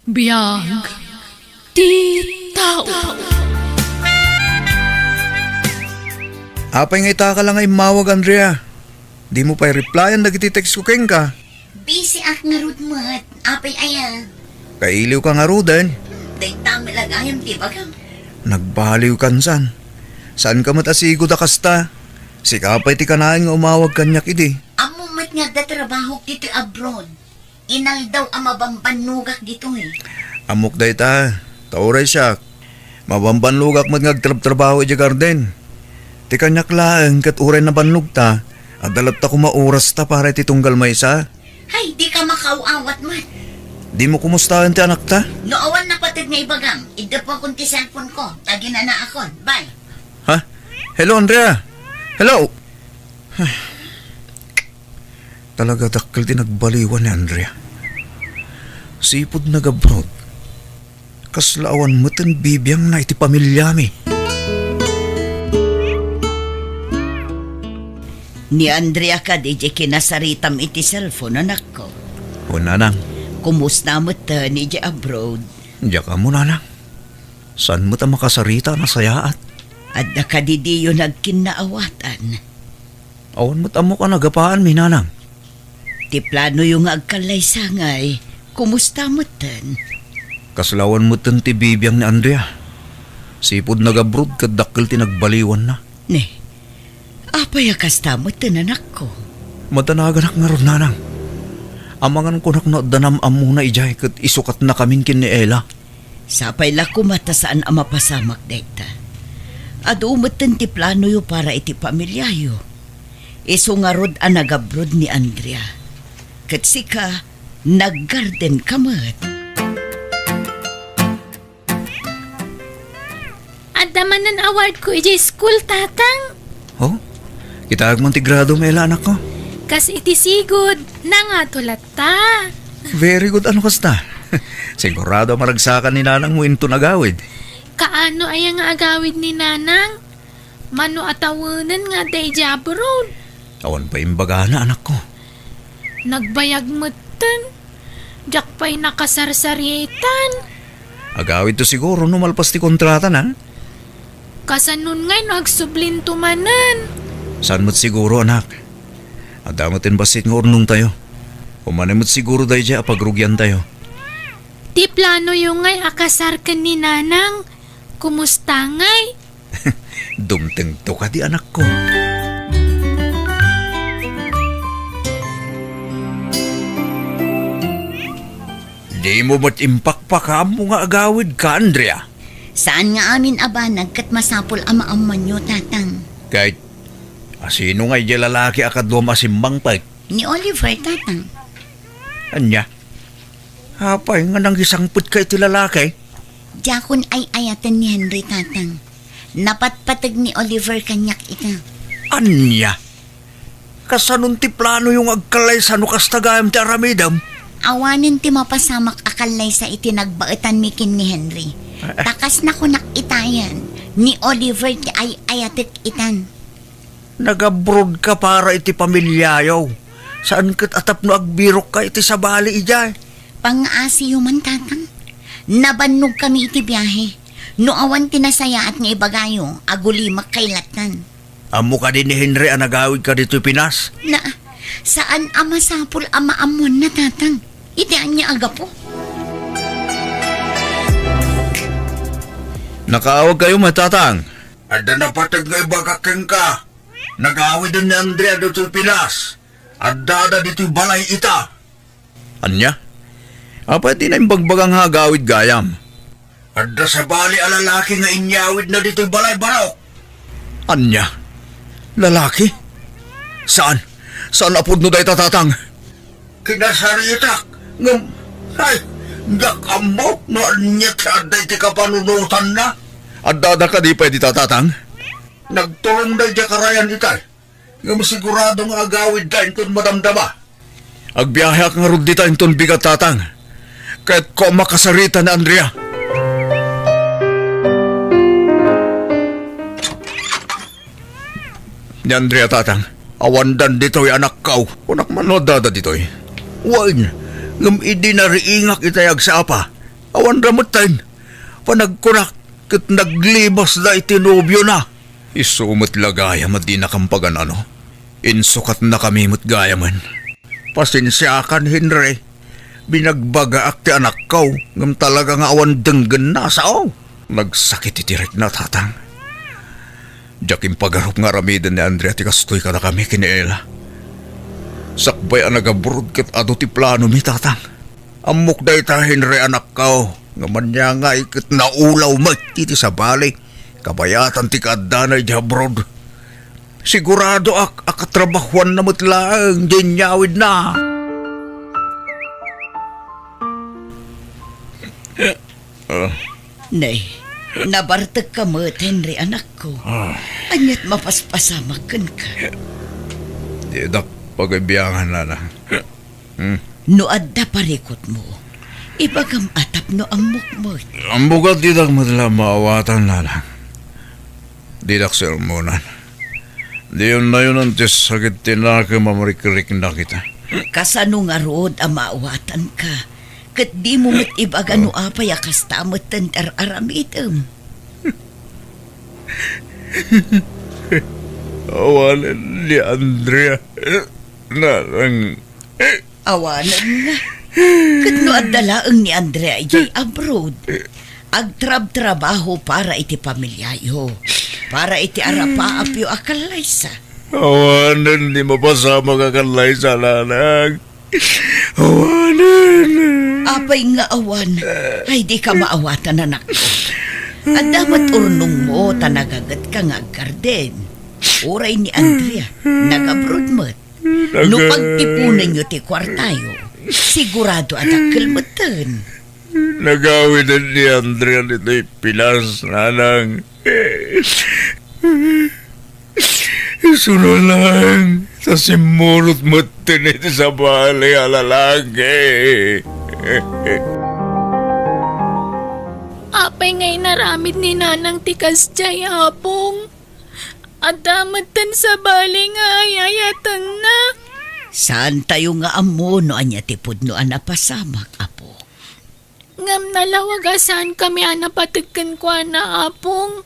Biyag ti tao. Apay nga ita ka lang ay mawag, Andrea. Di mo pa'y replyan nagtitext ko keng ka. Busy ak nga rod mat. Apay aya. Kailiw ka nga rudan. Day tama lang ayam di bagam. Nagbaliw kansan. Saan ka matasigo da kasta? Si kapay ti kanain nga umawag kanyak idi. Amo mat nga da trabaho dito abroad. Inal daw ang mabambanugak dito eh. Amok da ita. Tauray siya. Mabambanlugak mat ngagtrabaho iti garden. Ti kanyak laeng kat uray na banlug ta. At dalat ta kumauras ta para iti tunggal maysa. Hay, di ka makauawat mat. Di mo kumustahan ti anak ta? Noowan na patid nga ibagang. Ida po akong ti cellphone ko. Tagi na akon. Bye. Ha? Hello, Andrea. Hello. Talaga dakkel din nagbaliwan ni Andrea. Sipod nag-abroad. Kaslaawan mo tan bibiyang na iti pamilya mi. Ni Andrea ka di kinasaritam iti cellphone anak ko. O nanang, Kumusta mo ta ni abroad? diya ka mo nanang. Saan mo ta makasarita na sayaat? At nakadidiyo nagkinaawatan. Awan mo't amo ka nagapaan mi nanang. Ti plano yung agkalay sangay. Kumusta mo tan? Kaslawan mo tan ti bibiyang ni Andrea. Sipod nag-abroad kadakkel ti nagbaliwan na. Ne, apay akasta mo tan anak ko. Matanagan ak nga ron nanang. Amangan ko nak na danam amuna ijay kat isukat na kaming kin ni Ella. Sapay la kumata saan ang mapasamak dekta. At umatan ti plano yo para iti pamilya yo. Iso nga rod ang nag-abroad ni Andrea. Kat sika, nag-garden kamat. Adaman ng award ko iti school, tatang. Oh? Kita agman ti grado may anak ko. Kas iti sigod na nga tulat ta. Very good ano kasta. Sigurado maragsakan ni nanang mo into nagawid. Kaano ay nga agawid ni nanang? Mano atawanan nga day abroad. Awan pa imbaga na anak ko. Nagbayag mutan. Diyak pa'y nakasarsarietan. Agawid to siguro numalpas ti kontrata na. Kasanun nga'y nagsublin tumanan. Saan mo't siguro anak? Adamotin basit nga urnong tayo. Umanay mo't siguro dahi dya apagrugyan tayo. Di plano yung nga'y akasar ka ni nanang. Kumusta nga'y? Dumteng to ka di anak ko. Di mo ba't impakpaka mo nga agawid ka, Andrea? Saan nga amin abanag kat masapol ama amman nyo, tatang? Kahit asino nga yung lalaki akadwa masimbang pag. Ni Oliver, tatang. Anya? Hapay nga nang isangput ka iti lalaki. Jakon ay ayatan ni Henry, tatang. Napatpatag ni Oliver kanyak ita. Anya? Kasanun ti plano yung agkalay sa nukastagayam ti aramidam? Awanin ti mapasamak akalay sa itinagbaetan mikin ni Henry. Takas na ko nakitayan. Ni Oliver ti ay ayatik itan. Nag-abroad ka para iti pamilyayaw. Saan kat atap no agbirok ka iti sa bali ijay? Pang-asi man, tatang. Nabannog kami iti biyahe. No awan tinasaya at nga ibagayo, agulimak kay latan. Amo ka din ni Henry ang nagawid ka dito Pinas? Na, saan ama sapul ama amon na, tatang? Itian niya aga po. Nakaawag kayo matatang. Ada na patag nga ibagakeng ka. Nagawid din ni Andrea dito Pinas. Ada dito balay ita. Anya? Apa di na yung bagbagang hagawid gayam? Ada sa bali alalaki nga inyawid na dito balay balaw. Anya? Lalaki? Saan? Saan apod no day tatatang? Kinasaritak. Ngam, ay, nakamot no anya sa aday ti kapanunutan na. Adada ka di pwede tatatang? Nagtulong na di karayan itay. Ngam sigurado nga agawid ka inton madamdama. Agbiyahe ka nga rod dita inton bigat tatang. Kahit ko makasarita na Andrea. Ni Andrea tatang, awandan dito'y anak kau. Unak manod dada dito'y. Wain, ngam idi na riingak itayag sa apa. Awan ramatan. Panagkurak kat naglibas na itinubyo na. Isumot lagaya di nakampagan ano. Insukat na kami gaya man. Pasensyakan, Henry. Binagbaga ak ti anak ko. Ngam talaga nga awan denggan na sao. Nagsakit itirik na tatang. Jakim pagarup nga ramidan ni Andrea ti kastoy ka na kami kiniela. Sakbay ang nagaburod kat ado ti plano mi tatang. Amok day ta, Henry, anak ko. Ngaman niya nga ikit naulaw magti ti sa bali. Kabayatan ti kadanay di abroad. Sigurado akatrabahuan na matlaang dinyawid na. Nay, nabartag ka mo, Henry, anak ko. Anyat mapaspasamakan ka. Di dak pagabiyangan na na. No adda parikot mo. Ibagam atap no ang mukmot. Ang bukat di dak matla maawatan na lang. Di dak sermonan. Di yun na yun ang sakit tinaka mamarikirik na kita. Kasano nga rood ang maawatan ka. Kat di mo mat ibaga no apay akastamot tantar aramitam. Awalan ni Andrea. Narang... Awanan nga. Kat no adalaang ni Andrea ijay abroad. Agtrab-trabaho para iti pamilyayo. Para iti arapa apyo akalaysa. Awanan, di mapasama ka kalay sa lanang. Awanan. Apay nga awan. Ay di ka maawatan, anak ko. At damat urnong mo tanagagat ka nga garden. Uray ni Andrea, nag-abroad mo't. No pagtipunan nyo ti kwartayo, sigurado at akalmatan. Nagawinan ni Andrea nito'y pilas, nanang. Sunod lang sa simulot mo tinit sa bali alalagi. Apay ngay naramid ni nanang tikas jay apong. At damatan sa bali nga ayayatan na. Saan tayo nga amo no anya tipod no anapasamak, apo? Ngam nalawagasan kami anapatagkan ko na apong.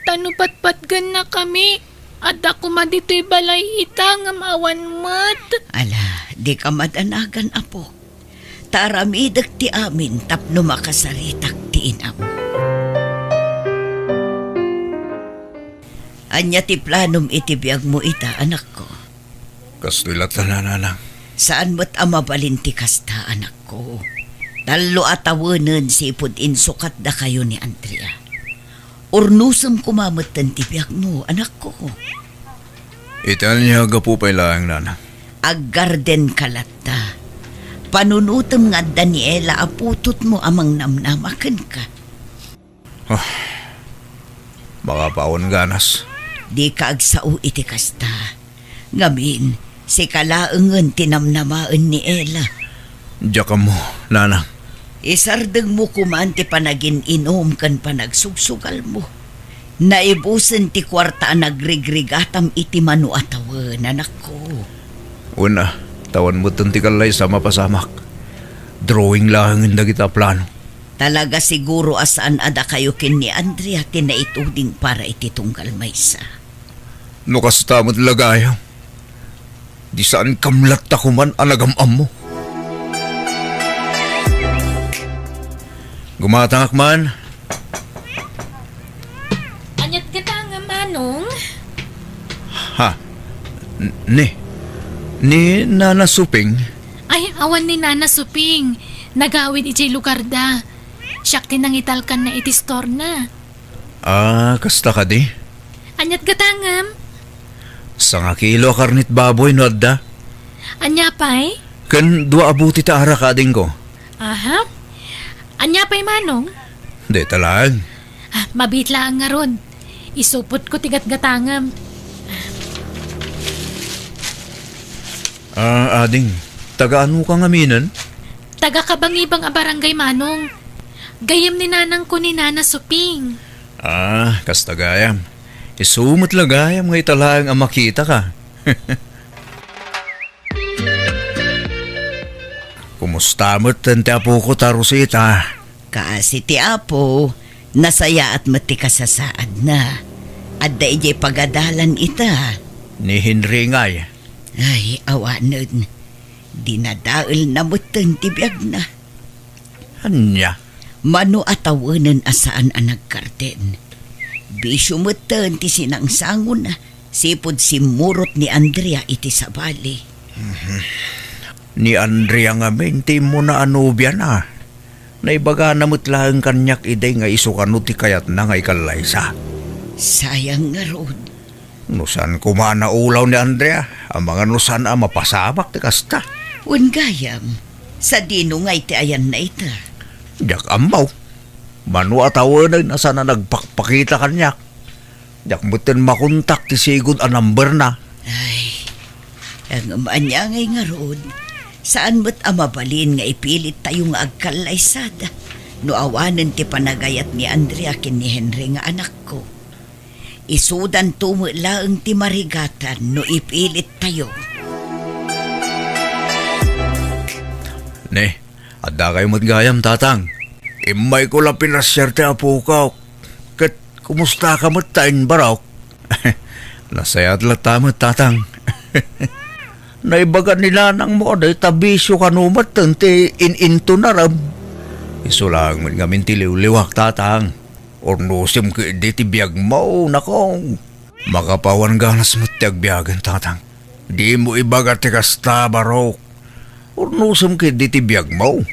Tanupatpatgan na kami. At ako madito'y balay ita ngam awan mat. Ala, di ka madanagan, apo. Taramidag ti amin tapno makasaritak ti inam. Anya ti planom itibiyag mo ita, anak ko. Kastilat na nanang. Saan mo't amabalin ti kasta, anak ko? Talo atawanan si ipod insukat da kayo ni Andrea. Urnusam kumamatan ti biyag mo, anak ko. Itan niya agapupay lang, nanang. Aggarden kalata. Panunutam nga Daniela aputot mo amang namnamakan ka. Baka paon ganas. Di ka agsao iti kasta. Ngamin, si kalaangan tinamnamaan ni Ella. Diya ka mo, nanang. Isardeng mo kuman ti panagin inom kan panagsugsugal mo. Naibusan ti kwarta nagrigrigatam iti manu atawa, nanak ko. Una, tawan mo tuntikalay sa mapasamak. Drawing lang hindi kita plano. Talaga siguro asaan ada kayo kin ni Andrea tinaituding para iti tunggal maysa. No kastamot lagayo. Di saan kamlat ako man anagamam mo. Gumatangak man. Anyat kita nga manong. Ha? Ni Nana Suping? Ay, awan ni Nana Suping. Nagawid ijay lugar da. Siyak tinangitalkan na iti store na. Kasta ka di? Anyat gatangam. Sa nga kilo karnit baboy no adda? Anya pa'y? Kan dua abuti ta ara kading ko. Aha. Anya pa'y manong? Di talag. Mabitla ang nga ron. Isupot ko tigat gatangam. Ading, taga-ano ka ngaminan? Taga kabangibang a barangay manong. Gayam ni nanang ko ni Nana Suping. Kasta gayam. Isumot lagayam ngay talang ang makita ka. Kumusta mo't tante apo ko tarusita? Kasi ti Apo, nasaya at matikasasaad na. At daijay pagadalan ita. Ni Henry ngay. Ay, awanan. Dinadaal na mutan tibiyag na. Anya? Mano atawanan asaan ang nagkarten. Bisyo mutan ti sinangsangon na. Sipod simurot ni Andrea iti sa bali. Ni Andrea nga menti mo na anubya na. Naibaga namut lang kanyak iday nga isukano ti kayat na nga ikalaysa. Sayang nga rod. Nusan kumana ulaw ni Andrea. Ang mga nusan mapasabak ti kasta. Ungayam, sa dino nga iti ayan na ita. Diyak amaw. Manu atawanan na sana nagpakpakita kanyak. Diyak mutin makontak ti sigod a number na. Ay, ang amanyangay nga rod. Saan mo't amabalin nga ipilit tayo nga agkalaysada. No awanan ti panagayat ni Andrea kin ni Henry nga anak ko. Isudan tumulaang ti marigatan no ipilit tayo. Ne, adda kayo matgayam tatang. Imay ko lang pinasyerte apo ka. Kat kumusta ka matain baraw? Nasayat lang tamat tatang. Naibagan nila nang mo aday tabisyo kanumat ti in-into na ram. Isulang man ngamin tiliw-liwak tatang. Ornusim ka di ti biyag mo nakong. Makapawan ganas mo ti agbiyagan tatang. Di mo ibagat ti kasta baraw. Ornusim ka di ti biyag mo.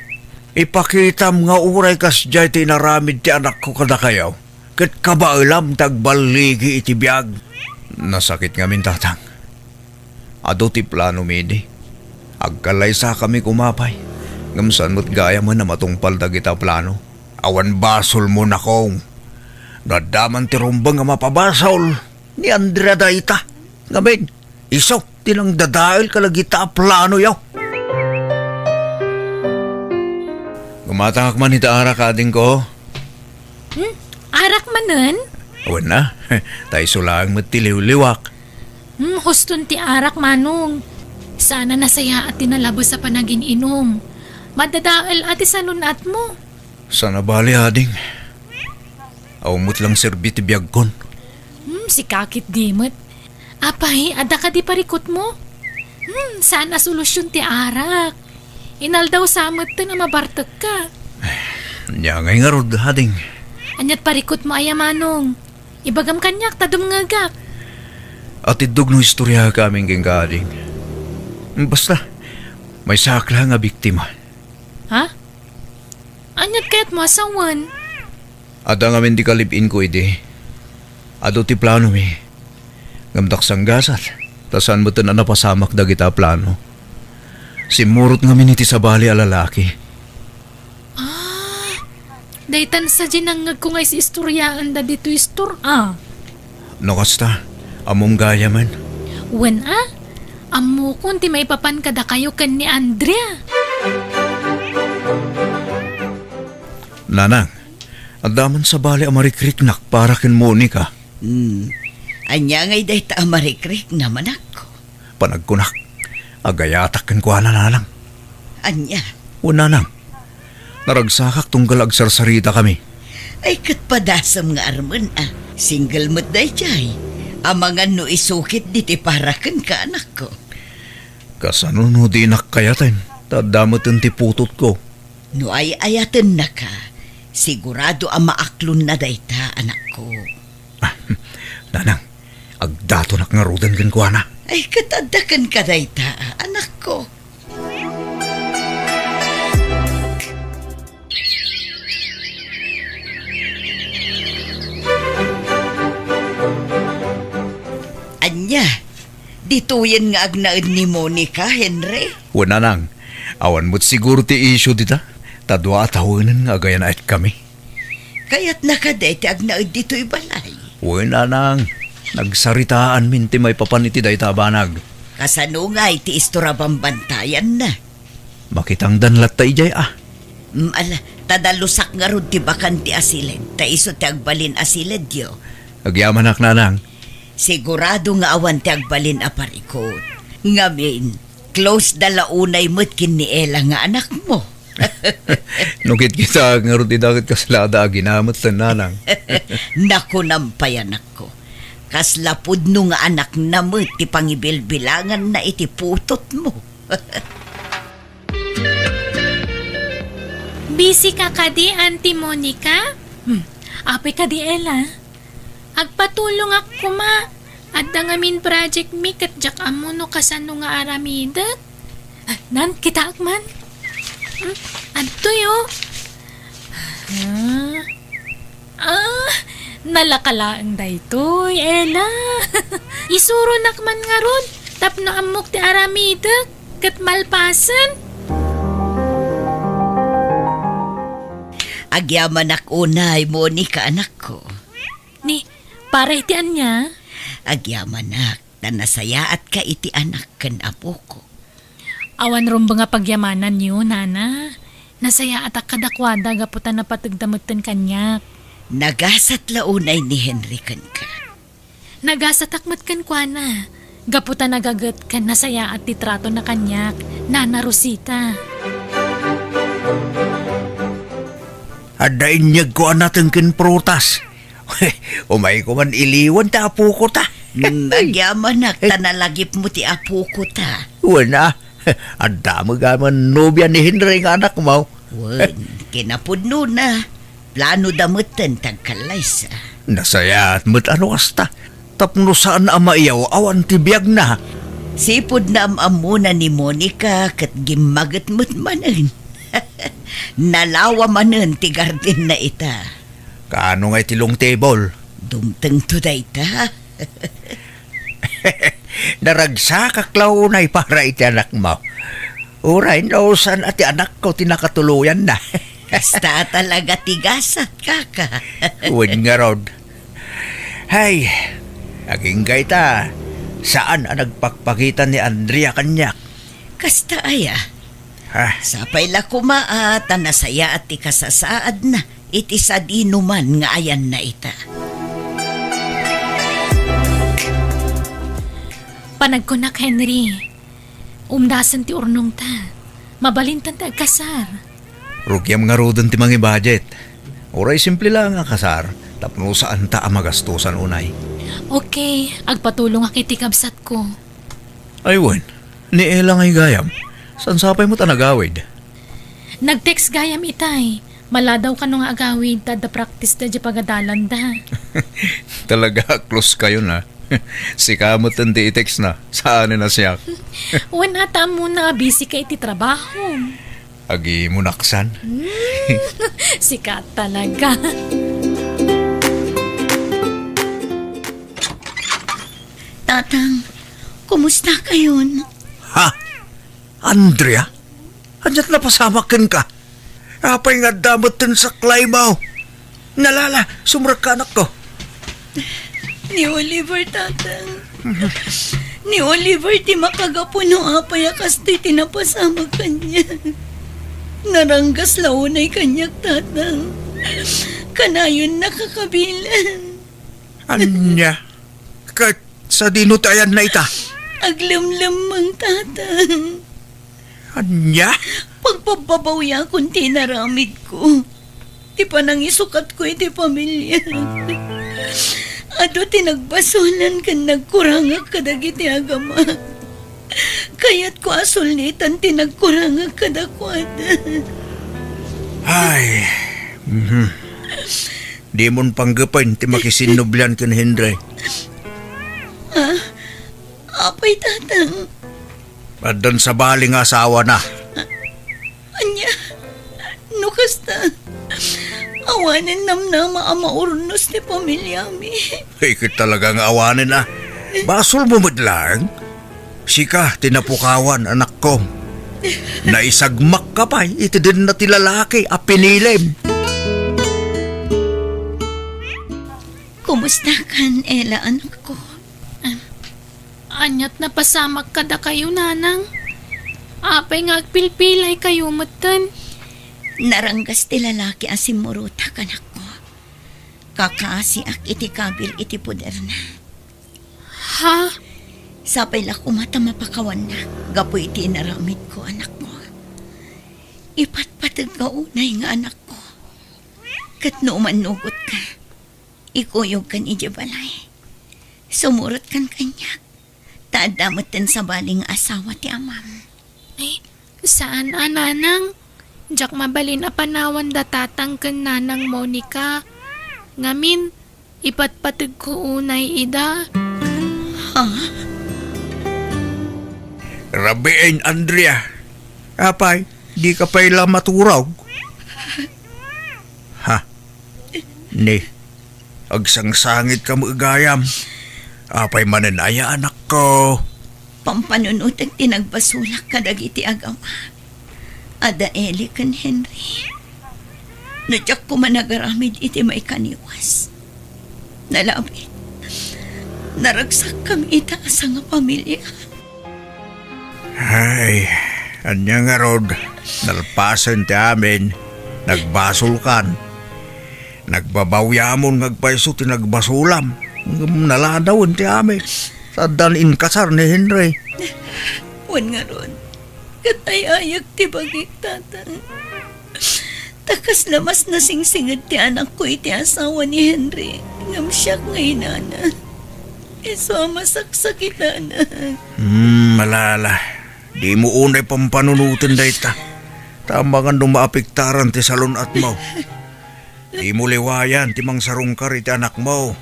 Ipakitam nga uray kas jay ti naramid ti anak ko kada kayaw. Kat kabailam tagbaligi iti biyag. Nasakit ngamin tatang. Ado ti plano midi. Agkalaysa kami kumapay. Ngamsan mo't gaya man na matungpal dagita plano. Awan basol mo na kong. Nadaman ti rumbang nga mapabasol. Ni Andrea Daita. Ngamin, iso, tinang dadail kalagita plano yaw. Gumatangak man ita arak ading ko. Arak manen? Awan na, tayo sulang matiliw-liwak. Huston ti arak manong. Sana nasaya at tinalabos sa panaging inom. Madadaal ati sa lunat mo. Sana bali ading. Awmut lang serbi ti biyag kon. Si kakit dimot. Apay, ada ka di parikot mo? Sana solusyon ti arak. Inal daw samot na mabartag ka. Nya ngay nga rod ading. Anyat parikot mo ayamanong. Ibagam kanyak tadum ngagak. At idug no istorya kaming genggading. Basta, may sakla nga biktima. Ha? Anyat kaya't mo asawan? Ada nga di kalipin ko ide. Ado ti plano mi. Ngamdak sanggasat. Tasan mo na napasamak dagita plano. Simurot nga miniti sa bali a lalaki. Daytan sa ginangag ko ngay si istoryaan da dito istor. Nakasta, among gaya man. Wen Amo kung ti may papan kada kayo kan ni Andrea. Nanang, adaman sa bali a marikriknak para kin Monica. Anya ngay dahi ta amarikrik naman ako. Panagkunak, agayatak kin kuha na nanang. Anya, Una nang, naragsakak tunggal agsarsarita kami. ay katpadasam nga arman Single mo't dahi jay. Amangan no isukit diti para kan ka anak ko. Kasano no di nakkayatin, tadamot ti putot ko. No ay ayaten na ka. Sigurado ang maaklon na dayta anak ko. Nanang, agdato nak nga rudan kan kuha na. Ay katadakan ka dayta anak ko. Anya, dituyan nga agnaid ni Monica, Henry. Una nang, awan mo't siguro ti issue dita. Tadwa tawanan nga gaya na at kami. Kaya't nakadete agnaid dito'y balay. Una nang, nagsaritaan minti may papaniti day tabanag. Kasano nga iti istorabang bantayan na. Makitang danlat ta ijay Ala, tadalusak nga ron ti bakan ti asilid. Ta iso ti agbalin asilid yo. Agyaman ak nanang. Sigurado nga awan ti agbalin aparikot. Ngamin, close dalaunay mo't kin ni Ella nga anak mo. Nukit kita nga rin tinakit kaslada ginamot sa nanang. Naku nampayan ako. Kaslapod no nga anak na mo, ti pangibilbilangan na iti putot mo. Busy ka kadi, Auntie Monica? Apay kadi, Ella. Agpatulong ako ma. At ngamin project mi kat jak amuno kasano nga aramidat. Nan, kita akman. Adto yo. Nalakalaang daytoy, Ella. Isuro nakman nga ron. Tapno amok ti aramidat. Kat malpasan. Agyaman ak unay, Monica, anak ko. Ni, para itian niya. Agyaman ak, na nasayaat ka iti anak kan apo ko. Awan ron ba nga pagyamanan niyo, nana? Nasaya at akadakwada gaputan na patagdamutan kanyak. Nagasat launay ni Henry kan ka. Nagasatakmat kan kwa na. Gaputan nagagat kan nasaya at titrato na kanyak. Nana Rosita. Adain niya ko natin kin prutas. Umay ko man iliwan ta apo ko ta. Agyaman ak, tanalagip mo ti apo ko ta. Wala. Ada mo gaman nobya ni Henry nga anak mo. Wan, kinapudno na. Plano damutan tagkalaysa. Nasaya at mo't ano kasta. Tapno saan ama iyaw awan tibiyag na. Sipod na amuna ni Monica kat gimagat mo't manan. Nalawa manan ti garden na ita. Kaano nga itilong table? Dumteng to da ita. Naragsa kaklaw na para iti anak mo. Uray, nausan at anak ko tinakatuluyan na. Basta talaga tigasat kaka. Uwin nga rod. Hay, aging gaita, saan ang nagpakpakitan ni Andrea kanyak? Kasta aya. Ha? Sapay la kumaat, nasaya at ikasasaad na. Iti sa dinuman nga ayan na ita. Panagkunak, Henry. Umdasan ti urnong ta. Mabalintan ta agkasar. Rugyam nga rodon ti mga budget. Uray, simple lang ang kasar. Tapno saan ta ang magastusan unay. Okay, agpatulong ak iti kabsat ko. Aywan, ni Ella ngay gayam. San sapay mo ta nagawid? Nag-text gayam itay. Maladaw ka nung agawid tada practice da di pagadalan da. Talaga, close kayo na. Si kamot ang di-text na. Saan na siya? Wan ata mo na busy ka iti trabaho. Agi mo naksan. Sikat talaga. Tatang, kumusta kayon? Ha? Andrea? Andiyan na pasamakin ka. Apay nga damot din sa klaymaw. Nalala, sumrak ka anak ko. Ni Oliver, tatang. Ni Oliver, ti makagapuno apay akas ti tinapasamag kanya. Naranggas launay kanyak, tatang. Kanayon nakakabilan. Anya? Kahit sa dinutayan na ita. Aglamlamang, tatang. Anya? Pagpababawya kung tinaramid ko. Ti panang isukat ko iti pamilya. Ato tinagbasulan kan nagkurangag kadagiti agama. Kaya't ko asulnitan tinagkurangag kadakwada. Ay. Di mon panggapan ti makisinublan ken Henry. Apay, tatang. Adon sa baling asawa na. Anya, nukasta. Awanin namnama ang maurnos ni pamilya mi. Ikit talagang awanin na. Basol mo madlang. Sika, tinapukawan, anak ko. Naisagmak ka pa, iti din na tilalaki, apinilim. Kumusta kan, Ella, anak ko? Anyat na pasamak kada kayo, nanang. Apay nga agpilpilay kayo matan. Naranggas ti lalaki asimuruta kanak ko. Kakaasi ak iti kabil iti puder na. Ha? Sapay la kumata mapakawan na. Gapo iti inaramid ko, anak mo. ipatpatag ka unay nga anak ko. Kat numan nugot ka, ikuyog kan iji balay. Sumurot kan kanya, taadamatan sa baling asawa ti amam. Ay, saan nanang? Jak mabalin a panawan da tatang ken nanang Monica. Ngamin, ipatpatag ko unay ida. Rabiin, Andrea. Apay, di ka pala maturaw. Ha? Ni, agsangsangit ka magayam. Apay mananaya, anak ko. Pampanunod ang tinagbasulak kadag iti agawa. Ada Eli kan Henry. Nadyak ko managaramid iti may kaniwas. Nalabit. Naragsak kami itaasa nga pamilya. Ay, anya nga rod. Nalpasan ti amin. Nagbasulkan. Nagbabawyamon ngagpaiso ti nagbasulam. Naladawon ti amin. Sa danin kasar ni Henry. Wan nga ron. Katayayag ti bagik tatan. Takas lamas na singsingad ti anak ko iti asawa ni Henry. Ngam siya nga inana. Iso masaksakita na. Malala. Di mo unay pampanunutin dayta. Tama nga dumaapiktaran ti salon at mo. Di mo liwayan ti mang sarungkar iti anak mo.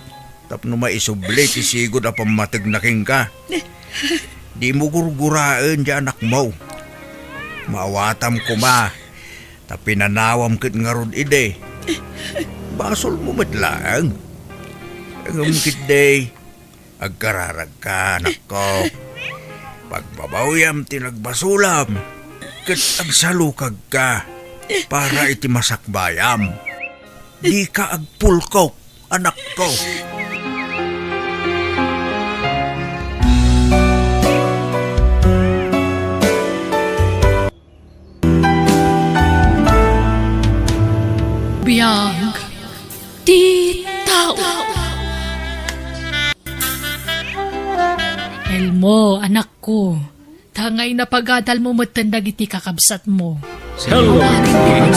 Tapno maisubli ti sigod a pamatig na king ka. Di mo gurguraan di anak mo. Maawatam ko ma. Tapi nanawam kit nga rod ide. Basol mo matlang. Ang kit day. Agkararag ka, anak ko. Pagbabawyam tinagbasulam. Kit agsalukag ka. Para iti masakbayam. Di ka agpulkok, anak ko. Biyag. Di tao. Elmo, anak ko. Tangay na pagadal mo matandag iti kakabsat mo. Bueno, magagaya.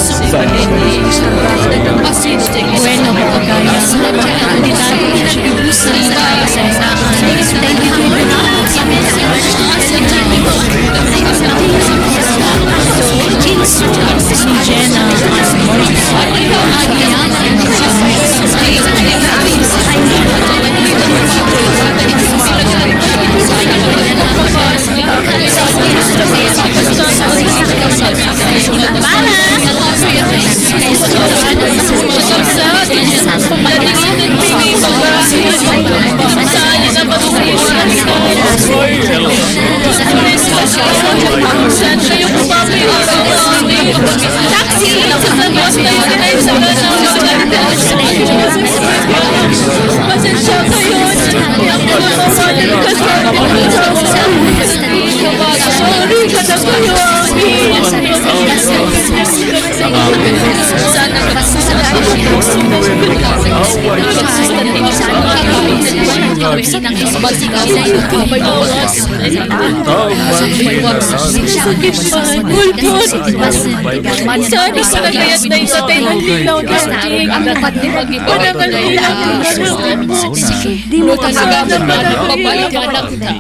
Sana sa nagayat na isa tayo ng lilaw na sting. Ang dapat ni Panangal lilaw na sting. Di mo talaga naman ang mabalik ka anak ta.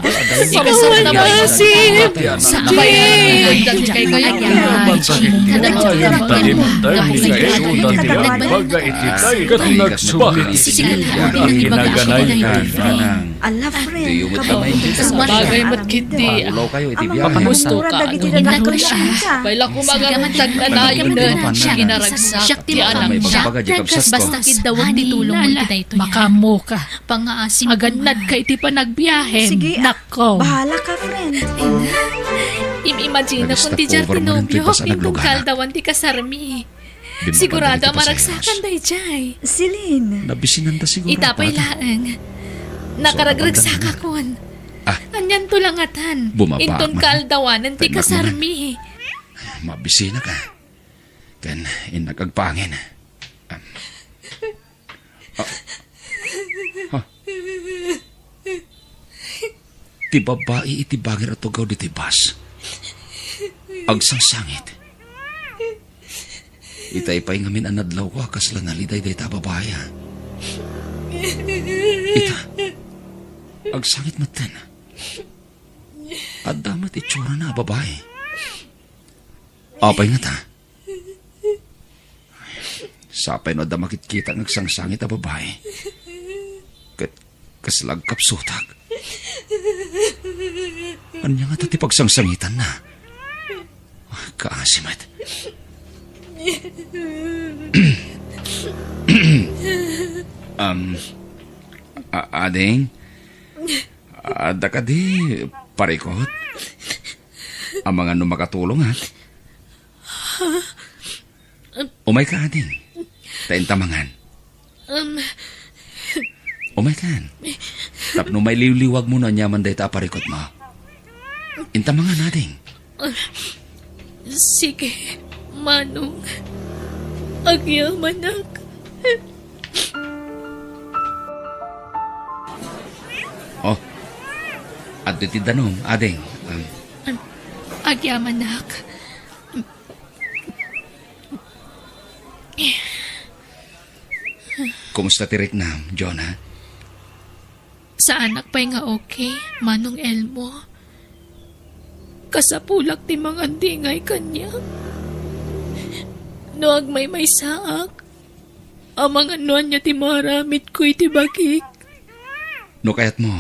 Ikasal na ba yun? Sa abay na kay kaya Ala, friend. bagay matkiti. Gusto ka. Baila ko magamantag na layo na ginaragsak ti anak mo. Basta kidawag ti tulong mo kita ito. Makamo ka. Pangaasim Agad-nad ka iti pa nagbiyahe. Sige, Nako. bahala ka, friend. Imagine kung ti Jartinobyo, pintong kaldawan ti kasarmi. Sigurado maragsakan day jay. Celine. Nabisinan ta siguro. Itapay laeng. Nakaragragsak akon. Anyan tulangatan. Bumaba Inton man. kaldawanan ti Tay, kasarmi. Mabisina ka. Kan inagagpangin. Ti babae iti bagir at tugaw di ti bas. Agsangsangit. Itay pa'y ngamin anadlaw ko kasla naliday day ta babaya. Ita, agsangit matan. At damat itsura na babae. Apay nga ta. Sapay no da makikita ng sangsangit a babae. Kaslag kapsutag. Anya nga tati pagsangsangitan na. Kaasimat. Ading, ada ka di parikot. Ang mga makatulong ha. Umay ka ading. Taintamangan. Umay kan. Tapno may liwliwag mo na nyaman day ta parikot mo. Intamangan ading. Sige, Manong. Agyaman ak. Oh, at diti danom, ading. Agyaman ak. Kumusta tirik na, Jonah? Sa anak pa'y nga okay, Manong Elmo. Kasapulak ti mga dingay kanya. Noag may saak. Ang mga nuan niya ti maramit ko iti bakik. No kayat mo,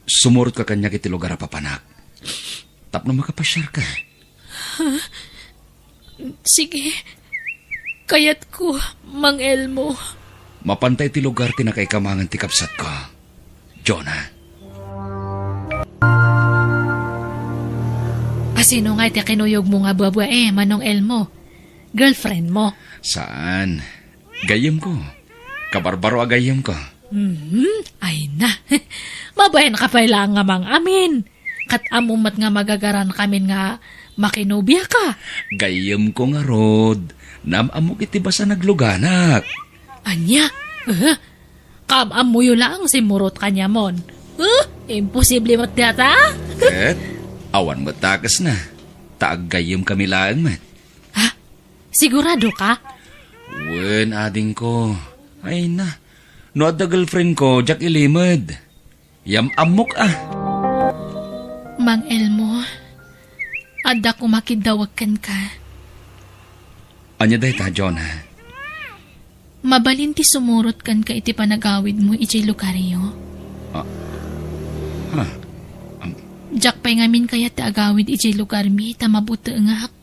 sumurot ka kanya kiti lugar a papanak. Tapno makapasyar ka. Sige, kayat ko, Mang Elmo. Mapantay ti lugar ti nakaikamangan ti kapsat ko. Jonah. Sino nga iti kinuyog mo nga buwa Manong Elmo? Girlfriend mo? Saan? Gayem ko. Kabarbaro a gayem ko. Ay na. Mabayan ka pa lang nga mang amin. Kat amumat nga magagaran kami nga makinubya ka. Gayem ko nga rod. Namamok iti basa nagluganak. Anya? Kamamuyo lang si Murot kanya mon. Imposible mo tiyata? Et, awan mo takas na. Taagayem kami lang man. Ha? Sigurado ka? Wen, ading ko. Ay na. No at the girlfriend ko, Jack Ilimad. Yam amok ah. Mang Elmo, ada ko makidawagkan ka. Anya day ta, Jonah? Mabalinti sumurot kan ka iti panagawid mo iti lugaryo. Ha? Jack pa'y ngamin kaya ti agawid iti lugar mi tamabuti ngak.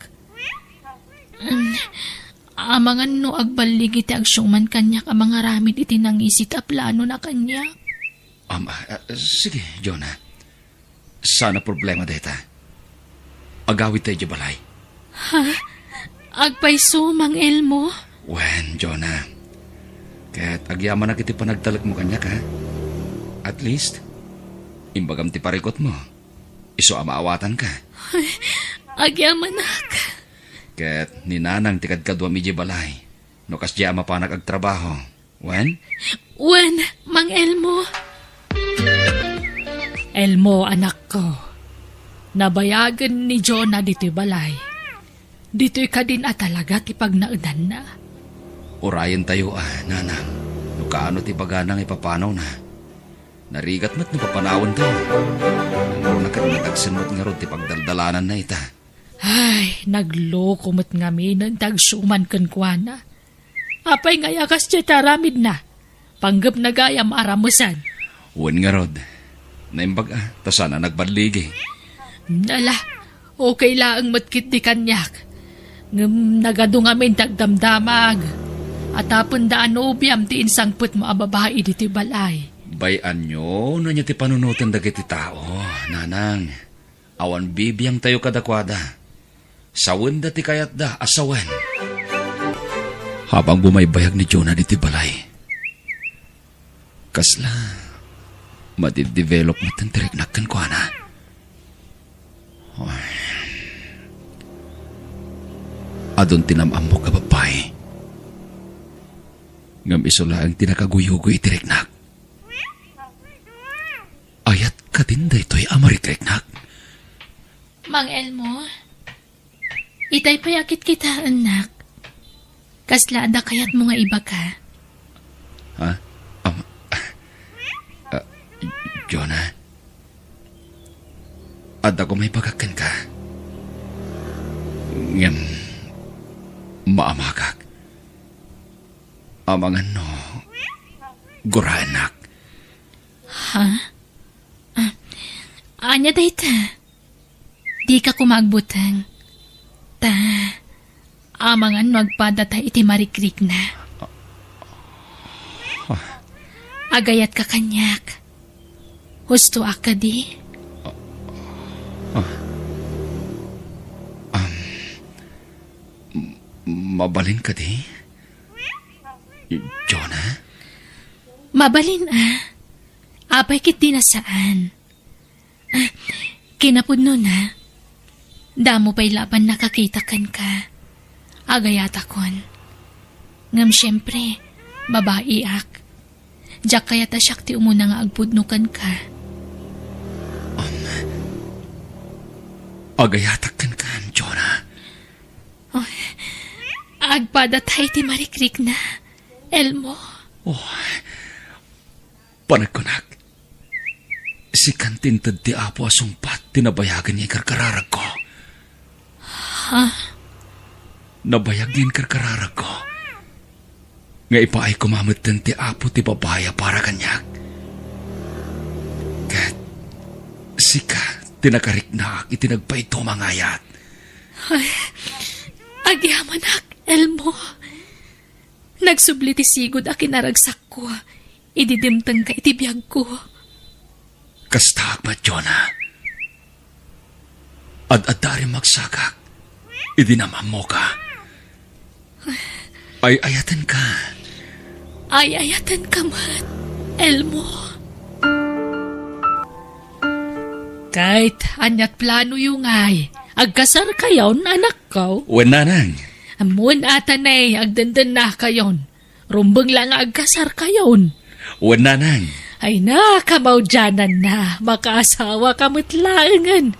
Amangan no agbalig iti agsyuman kanyak ang mga ramid iti nangisit a plano na kanyak. Sige, Jonah. Sana problema deta. Agawid tayo balay. Agpayso, Mang Elmo. Wen, Jonah. Kaya't agyaman na kiti panagtalak mo kanyak, ha? At least, imbagam ti parikot mo. Iso amaawatan ka. Agyaman ak. Kaya't ninanang tikad kadwa mi balay. No kasya mapanag agtrabaho. Wen? Wen, Mang Elmo. Elmo, anak ko. Nabayagan ni Jonah dito'y balay. Dito'y ka din talaga ti pagnaudan na. Urayan tayo nanang. No kaano ti baganang ipapanaw na. Narigat mat napapanawan tayo. Nangro na kanatagsan mo't nga ron ti pagdaldalanan na ita. Ay, nagloko mo't nga minan tagsuman kankwana. Apay nga yakas tiya taramid na. Panggap na gaya maaramusan. Wen nga rod. Naimbag ta sana nagbadligi. Nala, okay lang matkit di kanyak. Ngam nagado nga min tagdamdamag. At tapon daan obiam ti insangput mo ababae di ti balay. Bayan nyo na niya ti panunutan dagiti tao, nanang. Awan bibiyang tayo kadakwada. Sawen da ti kayat da asawen. Habang bumaybayag ni Jonah di ti balay. Kasla, madidevelop mo tantirik nakkan ko na. Adon tinamam mo kababay. Ngam isola ang tinakaguyugoy itireknak. Ayat ka din da ito'y amariteknak. Mang Elmo, itay payakit kita, anak. Kasla ada kayat mo nga iba ka. Ha? Jonah. Ada ko may pagkakan ka. Ngem, maamakak. Amangan no, guranak. Ha? Anya dayta? Di ka kumagbutang. Ta, amangan magpadata iti marikrik na. Agayat ka kanyak. Husto ka di? Mabalin ka di? Jonah? Mabalin Apay kit di na saan. Kinapudno na. Damo pa'y laban nakakitakan ka. Agayat akon. Ngam syempre, babae ak. Diyak kaya ta siyak ti umuna nga agpudnukan ka. Agayatakan ka, Jonah. Agpadatay ti marikrik na. Elmo. Panagkunak. Si kantintad ti apo asumpat, tinabayagan niya karkararag ko. Ha? Nabayag niya karkararag ko. Nga ipaay kumamatan ti apo ti babaya para kanyak. Kat, sika, tinakarik na itinagpay ito mangayat. Agyaman ak, Elmo. Nagsubli ti sigod a kinaragsak ko. Ididimtang ka itibiyag ko. Kastag ba, Jonah? Ad-adari magsakak. Idinamam mo ka. Ay ayatan ka. Ay ayatan ka man, Elmo. Kahit anyat plano yung ay, agkasar kayon, anak ko. Wenanang. Amun atanay, agdandan na kayon. Rumbang lang agkasar kayon. Wenanang. Ay na, kamawdyanan na, makaasawa kamatlaangan.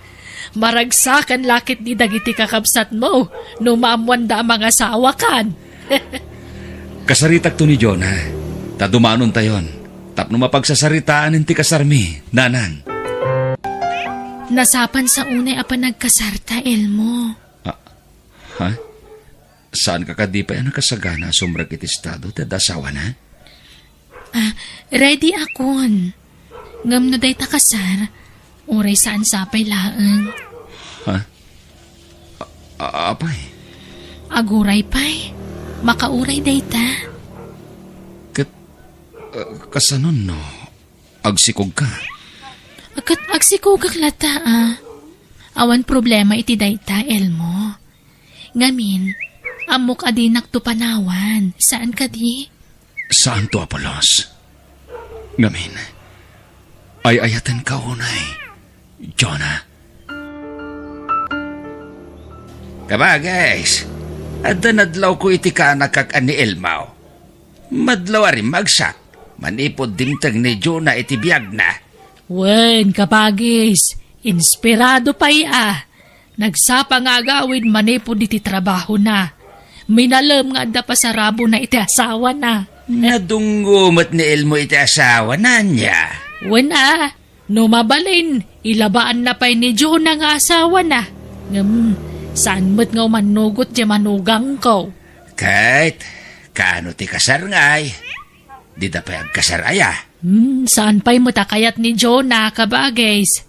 Maragsakan lakit ni dagiti kakabsat mo, numamwanda mga asawa kan. Kasaritak to ni Jonah. Tadumanon tayon. Tapno mapagsasaritaan ti kasarmi, nanang. Nasapan sa unay apa nagkasarta, Elmo. Ha? Saan ka kadi pa yan nakasagana sumrag iti estado ti dasawa na? Ready akon. Ngam no day takasar, uray saan sapay laang. Ha? Apay? Aguray pay, makauray day ta. Kasanon no? Agsikog ka? Akat agsikugak lata Awan problema iti day ta, Elmo. Ngamin, amok adi naktupanawan. Saan ka di? Saan to, Apolos? Ngamin, ay ayatan ka unay, Jonah. Kabagais, adda nadlaw ko iti ka nakak ni Elmaw. Madlaw rin magsak, manipod dimtag ni Jonah iti biyag na. Wen, kapagis, inspirado pa Nagsapa nga agawid manipod iti trabaho na. Minalam nga da pasarabo na iti asawa na. Nadungumot ni Elmo iti asawa na niya. Wen no mabalin, ilabaan na pa'y ni Jonah nga asawa na. Saan mo't nga manugot di manugang ko? Kahit, kaano ti kasar ngay, di da pa agkasar aya. Saan pa'y matakayat ni Jonah, kabagays?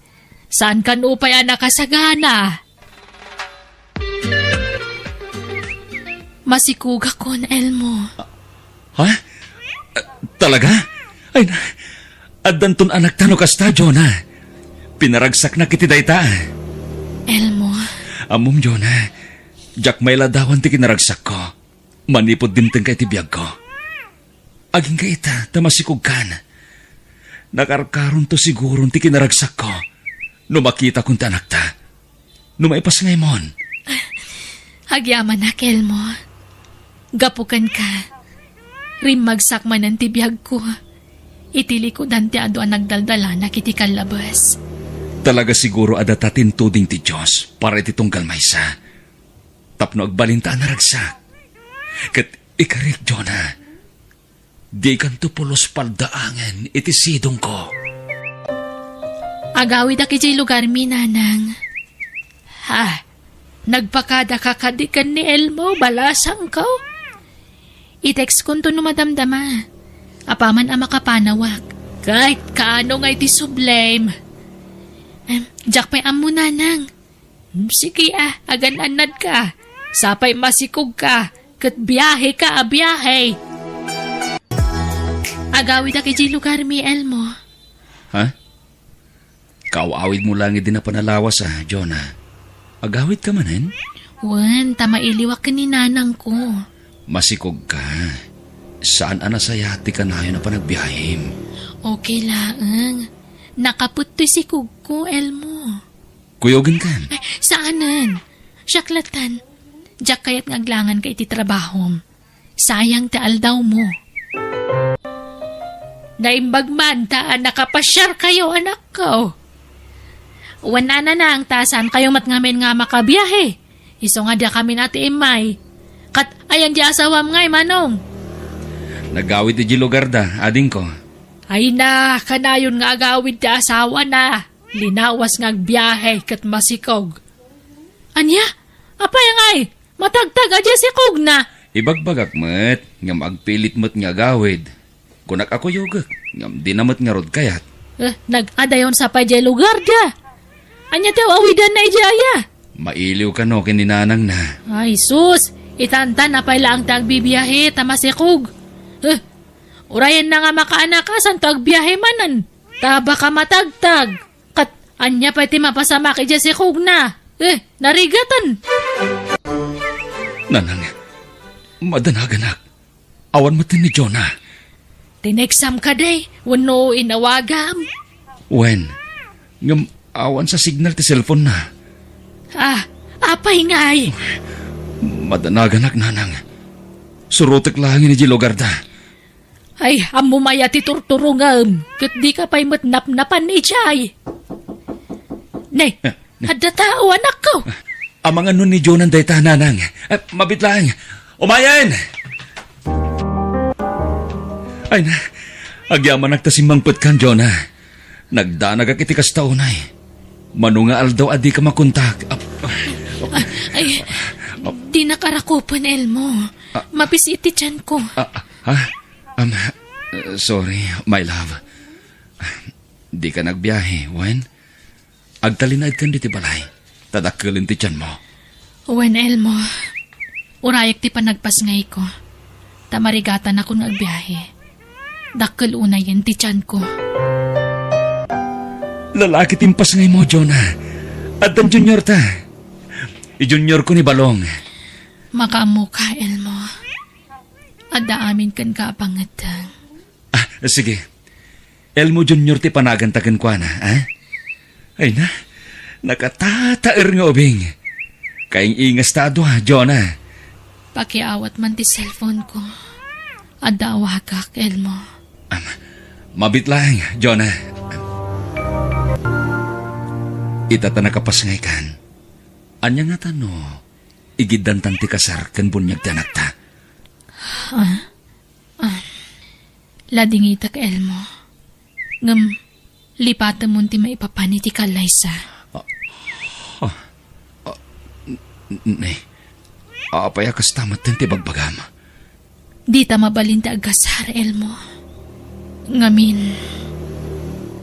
Saan kan upay nakasagana? Masikug akon, Elmo. Ha? Talaga? Ay na, adanton anak tano kasta, Jonah. Pinaragsak na kiti dayta. Elmo. Amom, Jonah. Jak may ladawan ti kinaragsak ko. Manipod din tang kay tibiyag ko. Aging ka ita, tamasikog kan. Nakarkaron to siguro ti kinaragsak ko. Numakita kong tanak ta. Numaipas ngay mon. Agyaman na, Elmo. Gapukan ka. Rimagsak man ang tibiyag ko. Itili ko danti ado ang nagdaldala na kiti kalabas. Talaga siguro adatatin tuding ti Diyos para iti tunggal maysa. Tapno agbalinta na ragsak. Kat Ikarik, Jonah. Di kanto pulos paldaangan iti sidong ko. Agawid aki jay lugar mi, nanang. Ha? Nagpakada kakadikan ni Elmo, balasang ko? I-text ko to numadamdama. Apaman ang makapanawak. Kahit kaano nga iti sublime. Jack may amo, nanang. Sige agan-anad ka. Sapay masikog ka. Kat biyahe ka, biyahe. Agawid aki jay lugar mi, Elmo. Ha? Kaawawid mo lang din na panalawas, Jonah. Agawid ka manen? Wan, tamailiwak ka ni nanang ko. Masikog ka. Saan anasayati ka na yun na panagbiyahim? Okay laang. Nakaputoy si Kugko, Elmo. Kuyogin ka. Ay, saanan? Syaklatan. Diyak kayat ngaglangan ka iti trabahom. Sayang taal daw mo. Naimbag man taan nakapasyar kayo, anak ko. Wana na ang tasan kayo matngamin nga makabiyahe. Iso nga dia kami nati imay. Kat ayan di asawam ngay, manong. Nagawid di lugar da, ading ko. Ay na, kanayon nga agawid ti asawa na. Linawas nga agbiyahe kat masikog. Anya? Apay ngay? Matagtag adya sikog na. Ibagbagak mat, nga magpilit mat nga gawid. Kunak ako yogak, nga di namat nga rod kayat. Nag-adayon sa pajay lugar da. Anya tayo awidan na ijaya. Mailiw ka no, kininanang na. Ay sus, itanta na pala ang tagbibiyahe tamasikog. Urayan na nga makaanak ka san tagbiyahe manan. Taba ka matagtag. Kat anya pa iti mapasama kay sikog na. Narigatan. Nanang, madanaganak. Awan matin ni Jonah. Tineksam ka day, wano inawagam. Wen, ngam awan sa signal ti cellphone na. Apay ngay. Madanaganak, nanang. Surutek lang ni lugar da. Ay, amumaya ti turturungam. Kat di ka pa'y matnap-napan ni Chay. Nay, hadda tao anak ko. Amang ano ni Jonan dayta, nanang. Mabitlang. Umayan! Ay na, agyaman nagtasimbangpet kan, Jonah. Nagdanag iti kastaunay. Manunga aldaw adi ka makontak. Ay, di nakarakupan, Elmo. Mapisiti tiyan ko. Sorry, my love. Di ka nagbiyahe, Wen. Agtalinad kan di ti balay. Tadakalin ti tiyan mo. Wen, Elmo. Urayak ti panagpasngay ko. Tamarigatan ako nagbiyahe. Dakkel una yan ti tiyan ko. Lalaki timpas ngay mo, Jonah. At ang junior ta. I-junior ko ni Balong. Makaamu ka, Elmo. Ada amin kan kapangatang. Sige. Elmo Junior ti panagantagan ko na, Ay na, nakatataer nga ubing. Kaing ingas tado, Jonah. Pakiawat man ti cellphone ko. Ada awagak, Elmo. Mabit lang, Jonah. Itata nakapasngay kan. Anya nga tano, igidan tanti kasar kan bunyag tanak ta. Lading itak, Elmo. Ngam, lipatan mo ti maipapani ti kalaysa. Nay, apaya kas tamat ti bagbagam. Di ta mabalin ti agasar, Elmo. Ngamin,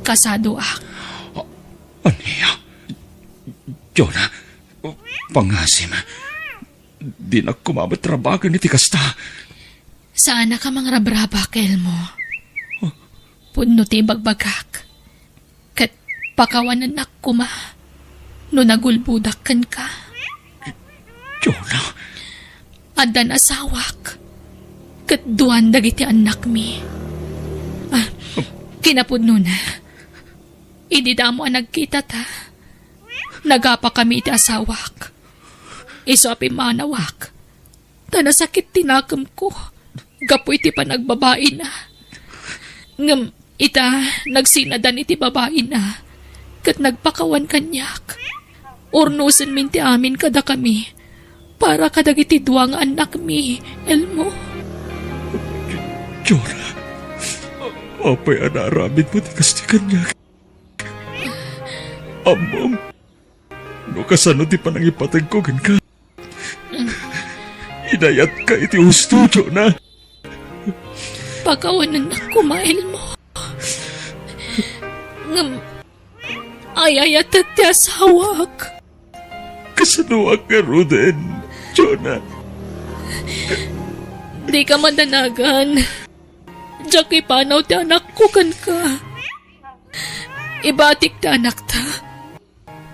kasado ak. Aniya? Jonah, pangasim. Di na kumabatrabagan iti kasta. Saan ka mang rabrabak, Elmo? Puno ti bagbagak. Kat pakawanan ako ma. No nagulbudakan ka. Jonah, Adan asawak. Kat duwan dagiti anak mi. Kinapudno na. Ididamo ang nagkita ta. Nagapa kami iti asawak. Isapi manawak. Tanasakit tinakam ko. Gapo iti panagbabae na. Ngam ita nagsinadan iti babae na. Kat nagpakawan kanyak. Ornusan minti amin kada kami. Para kadag iti duwang anak mi, Elmo. Jonah, apay anaramid mo ti kastikan niya. Amam, no kasano ti panangipatagkogan ka. Inayat ka iti husto, Jonah. Pagkawanan ako, Elmo. Ngam, ayayat at ti asawak. Kasano ang Ruden, Jonah. Di ka madanagan. Diyak ipanaw ti anak ko kan ka. Ibatik ti anak ta.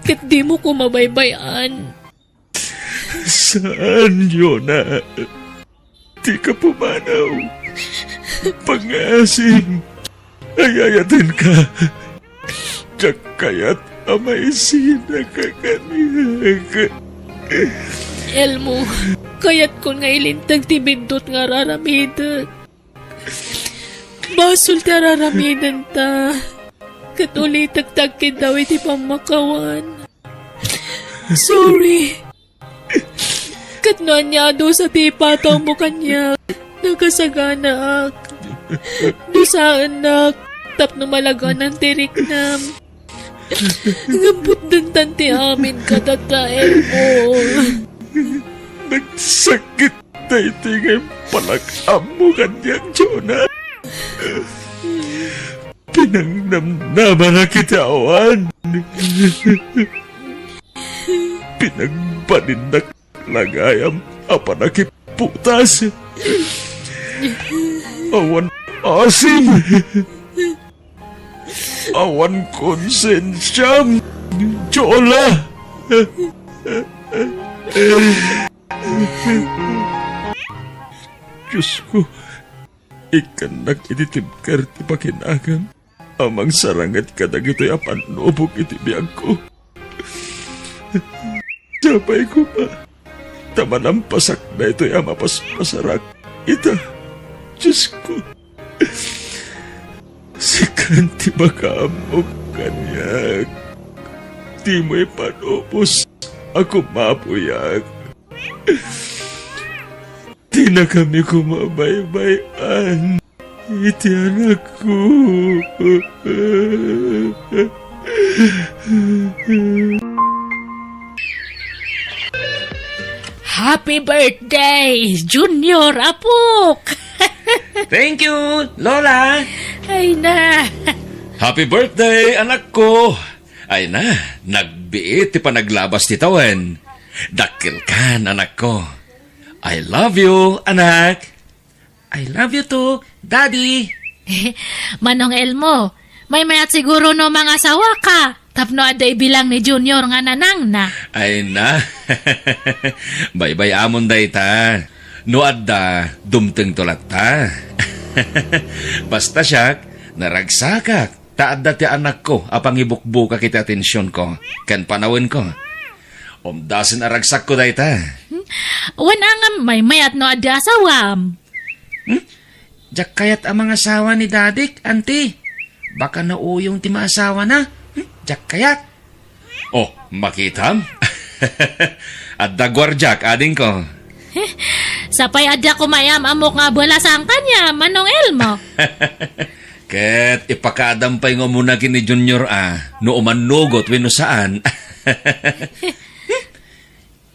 Kat di mo ko mabaybayan. Saan, Jonah? Di ka pumanaw. Pangasim. Ayayatin ka. Diyak kaya't amay sinakakanig. Elmo, kayat ko nga ilintag ti bindot nga raramidan. Basol ti raramidan ta. Katuloy tagtagkin daw iti pamakawan. Sorry. Katnanyado sa ti pataw mo kanya. Nagkasaganak. Dusaan nak. Tapno malaga ng tiriknam. Ngambot din tanti amin katata, Elmo. Nagsakit na itingin palakam mo kanyang, Jonah. Pinangnamnaman na kitawan. Pinagpanindak lagayam apa nakiputas. Awan asim. Awan konsensyam. Jola. Diyos ko, ikan nag-ititibkar ti pakinagam. Amang sarangat ka na gito'y apanubog iti biyag ko. Sabay ko pa. Tamanampasak na ito'y amapaspasarak. Ita, Diyos ko. Sikan ti makamog kanyak. Di mo'y panubos. Ako mapuyag. Di na kami kumabaybayan. Iti anak ko. Happy birthday, Junior Apok! Thank you, Lola. Ay na, Happy birthday, anak ko! Ay na, nagbiit ti panaglabas ti tawen. Dakil kan, anak ko. I love you, anak. I love you too, Daddy. Manong Elmo, may mayat siguro no mga asawa ka. Tapno aday bilang ni Junior nga nanang na. Ay na. Bye-bye amon day ta. No adda, dumteng tulat ta. Basta siyak, naragsakak. Taadda ti anak ko, apang ibukbuka kita atensyon ko. Kan panawin ko. Omdasin aragsak ko day ta. Wana nga may mayat no aday asawam. Diyak kayat ang mga asawa ni Dadik, Auntie. Baka nauyong ti maasawa na. Diyak kayat. Oh, makitam? Adda gwarjak, ading ko. Sapay adya kumayam amok nga bala sang kanya, Manong Elmo. Ket ipakadampay nga muna kini Junior no umanugot wenno saan.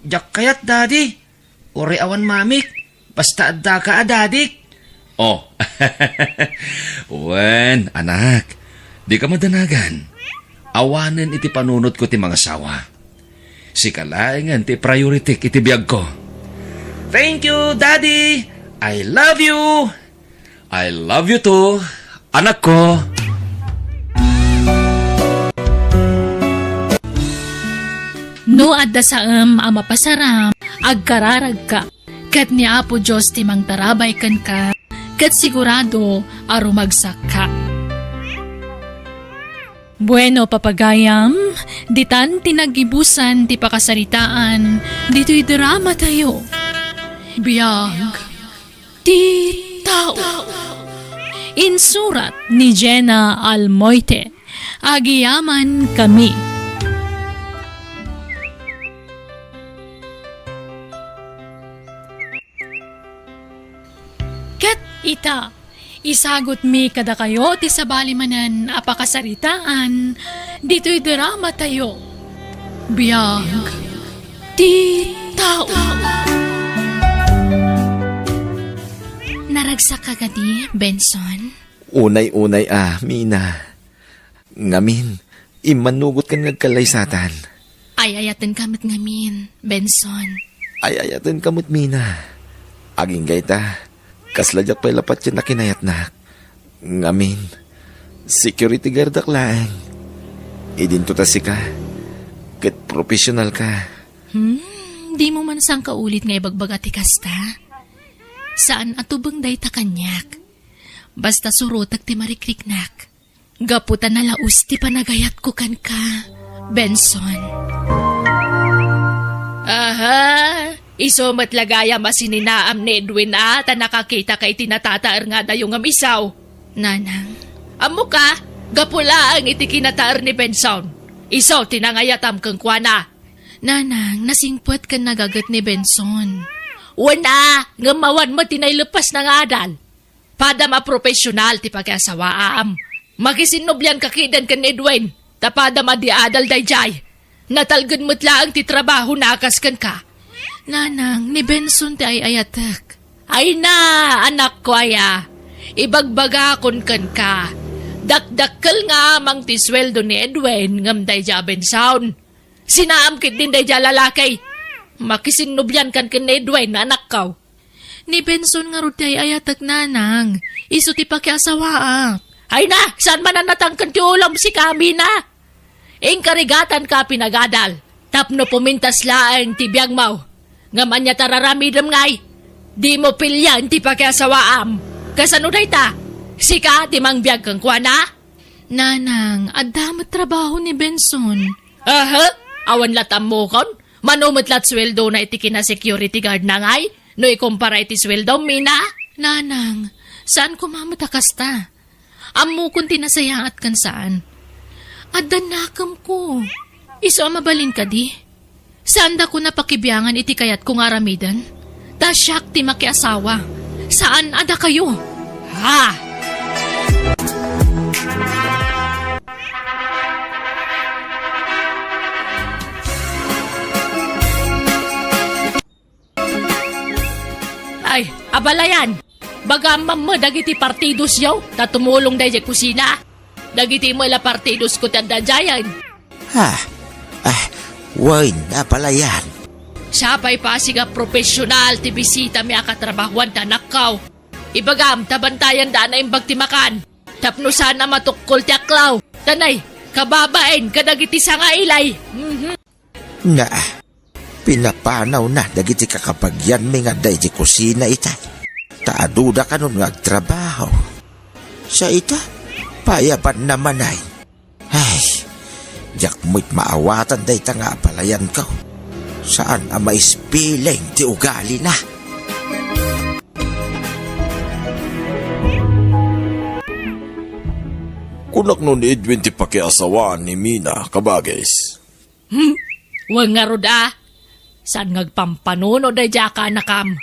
Diyak kayat, Daddy. Uri awan mamik. Basta adda ka, Dadik. Oh, wen, anak, di ka madanagan. Awanen iti panunot ko ti mga sawa. Si kalaingan ti priority iti biyag ko. Thank you, Daddy. I love you. I love you too, anak ko. No adda saam mapasaram, agkararag ka. Kat ni Apo Diyos timang tarabay kan ka. Kat sigurado arumagsak ka. Bueno, papagayam, ditan tinagibusan ti pakasaritaan, dito'y drama tayo. Biyag, ti tao. Insurat ni Jenna Almoite, agiyaman kami. Kat ita, Isagot mi kada kayo ti sabali manan apakasaritaan. Dito'y drama tayo. Biyag ti tao. Naragsak ka gadi, Benson? Unay-unay Mina. Ngamin, imanugot kan nagkalaysatan. Ay ayaten kamit ngamin, Benson. Ay ayatan kamot, Mina. Aging gayta, kasladyak pa'y lapat yan na kinayat na. Ngamin, security guard aklaan. Idinto ta si ka. Kat professional ka. Di mo man sang kaulit nga ibagbaga ti kasta. Saan atubang day ta kanyak? Basta surotag ti marikriknak. Gaputan na laus ti panagayat ko kan ka, Benson. Aha, iso matlagaya masininaam ni Edwin ta nakakita kay tinatataar nga da yung amisaw. Nanang, amo ka, gapula ang iti kinataar ni Benson. Iso tinangayatam kang kwana. Nanang, nasingpot ka nagagat ni Benson. Wana, ngamawan mo tinaylupas ng adal. Pada ma-professional ti pag-asawaam. Makisinobyan kakidan kan Edwin. Tapada madiadal dayjay. Natalgad mo't laang ti trabaho nakas kan ka. Nanang, ni Benson ti ay ayatak. Ay na, anak ko aya. Ibagbaga kon kan ka. Dakdakkel nga amang ti sweldo ni Edwin ngam dayja Benson. Sinaamkit din dayja lalakay. Makisinobyan kan kan Edwin na anak kaw. Ni Benson nga ro ti ay ayatak nanang. Iso ti pakiasawaak. Ay na, saan man natangkan ti ulam si kami na? Karigatan ka pinagadal. Tapno pumintas laang ti biyag mau. Ngaman niya tararamidam ngay. Di mo pilyan ti pakiasawaam. Kasano day ta? Sika ti mang biyag kang kwana? Nanang, adamat trabaho ni Benson. Aha, awan latam mo kon? Manumot lat sweldo na iti kina security guard na ngay? No ikumpara iti sweldo, Mina? Nanang, saan kumamatakas ta? Amu kung tinasayaat kan saan. Adan nakam ko. Iso mabalin ka di. Saan da ko napakibiyangan iti kayat kong aramidan? Tasyak ti makiasawa. Saan ada kayo? Ha? Ay, abalayan. Bagamam mo dagiti partidos yaw, tatumulong dahi kusina. Dagiti mo la partidos ko tanda-dayan. Why na pala yan? Siya pa'y pasiga profesional ti bisita mi akatrabahuan da nakaw. Ibagam, tabantayan da na imbag timakan. Tapno sana matukkol ti aklaw. Tanay, kababain, kadagiti sanga ilay. Na, pinapanaw na dagiti kakapagyan mi nga day di kusina ita. Taaduda ka nun ngagtrabaho. Sa ita, payapan naman ay. Ay, yak mo't maawatan day ta nga palayan ko. Saan ang may spiling ti ugali na? Kunak nun Edwin ti pakiasawaan ni Mina, kabagais. Huwag nga roda. Saan ngagpampanuno day ka nakam?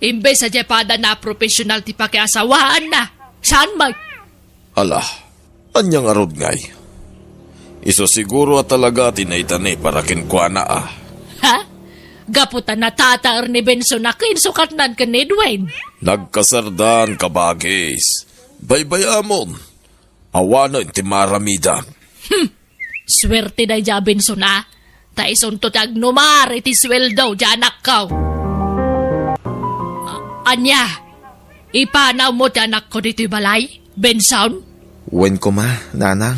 Imbes sa jepada na profesional ti pakiasawaan na. Saan mag? Ala, anyang arod ngay. Iso siguro at talaga tinaitani para kinkwana Ha? Gaputan na tataar ni Benson na kinsukatnan ka ni Edwin. Nagkasardan kabagis. Baybay amon. Awano inti maramidan. Swerte na dya Benson na. Ta isunto tagnumar iti sweldo dyanak kaw. Anya, ipanaw mo ti anak ko dito'y balay, Benson? Wen ko ma, nanang.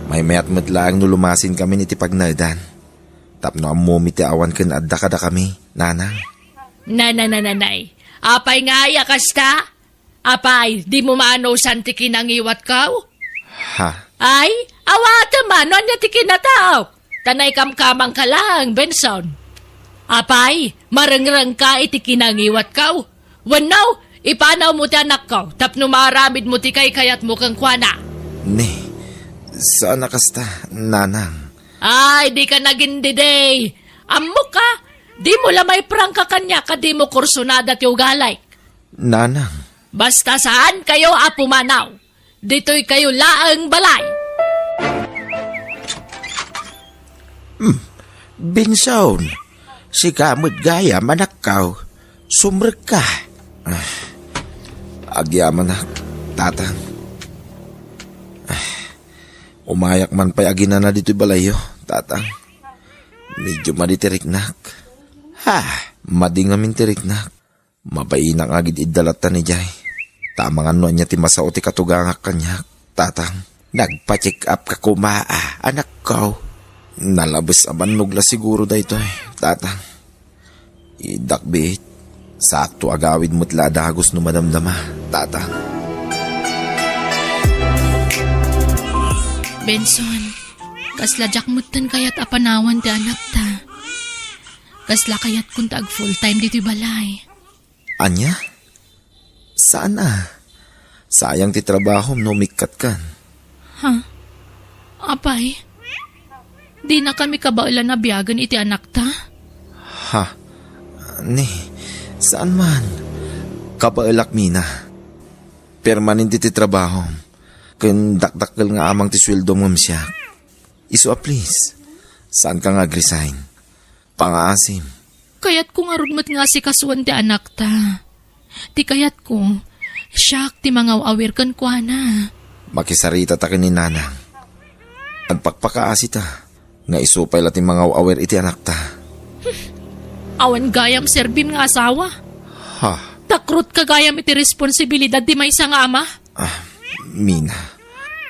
May mayat lang no lumasin kami ni ti pagnaldan. Tapno ammo ti awan ken adda kada kami, nanang. Nanay. Apay nga yakas ta? Apay, di mo maano san ti kinangiwat kaw? Ha? Ay, awata man, no anya ti kinatao. Tanay kamkamang ka lang, Benson. Apay, marangrang ka iti kinangiwat kaw. Wanaw, ipanaw mo ti anak kaw. Tapno maramid mo ti kay kayat mo kang kwana. Ne, saan nakasta, nanang? Ay, di ka nagindiday. Ammo ka, di mo lamay prangka kanya ka di mo kursunada ti ugalay. Nanang, Basta saan kayo apumanaw, dito'y kayo laang balay. Binsaon, si kamot gaya manakaw, sumrek ka. Agyaman na, tatang. Umayak man pa'y agina na dito'y balayo, tatang. Medyo maditiriknak. Mading amin tiriknak. Mabainang agid idalatan ni Jay. Tamang ano niya ti masao ti katugangak kanyak, tatang. Nagpa-check up ka kumaa, anak ko. Nalabas abanog la siguro da ito tatang. Idakbit, sakto agawid mo't ladagos no madamdama, tatang. Benson, kasla jakmutan kayat apanawan ti anak ta. Kasla kayat kun taag full time dito'y balay. Anya? Saan na? Sayang ti trabaho no mikat kan. Apay, di na kami kabailan na biyagan iti anak ta. Ni, saan man? Kabailak mina. Permanente ti trabaho. Kun dakdakkel nga amang ti sweldo mo siya. Iso please, saan ka nga resign? Pangaasim. Kayat ko nga rudmat nga si kasuan ti anak ta. Ti kayat ko, siyak ti mga awir kan kwa na. Makisarita ta ni nanang. Agpakpakaasi ta. Nga isupay lating mga awer iti anak ta. Awan gayam serbim nga asawa. Takrut ka gayam iti responsibilidad di may isang ama. Mina,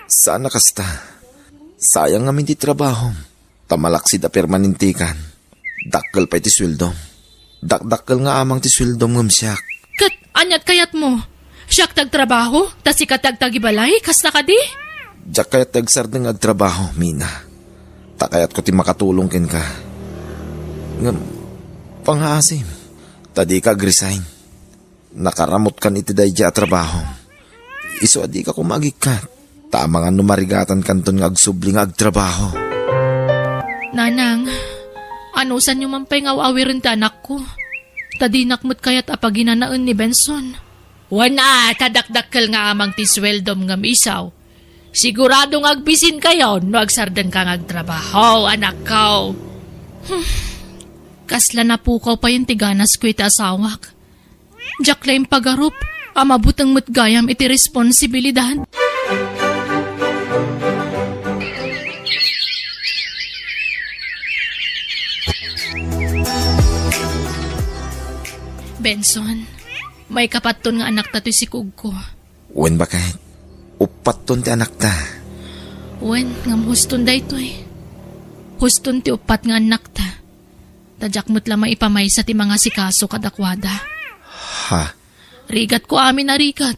saan nakasta? Sayang nga ti trabaho. Tamalaksid a permanentikan. Dakkel pa iti sweldo. Dakdakkel nga amang ti sweldo ngam siyak. Kat anyat kayat mo. Siyak tagtrabaho, tas ikatag tagibalay, kas na ka di? Diyak kayat tagsardeng agtrabaho, Mina. Takayat ko ti makatulong ken ka. Ngam, panghasim. Tadi ka resign. Nakaramot kan iti dayja trabaho. Iso adi ka kumagikat. Tama nga numarigatan kanton nga agsubling agtrabaho. Nanang, ano san yung mampay nga awirin ta anak ko? Tadinakmut kayat apaginanaan ni Benson. Wana, tadakdakkel nga amang ti sweldom nga misaw. Siguradong agbisin kayo no agsardan ka ngagtrabaho, anak ko. Kasla na pukaw pa yung tiganas ko iti asawak. Diyak lang pagarup, amabutang mutgayam iti responsibilidad. Benson, may kapaton nga anak ta to si Kugko. Wen ba kahit? Upat ton ti anak ta. Wen, ngam huston da ito eh. Huston ti upat nga anak ta. Tadyak mo't lamang ipamay sa ti mga sikaso kadakwada. Rigat ko amin na rigat.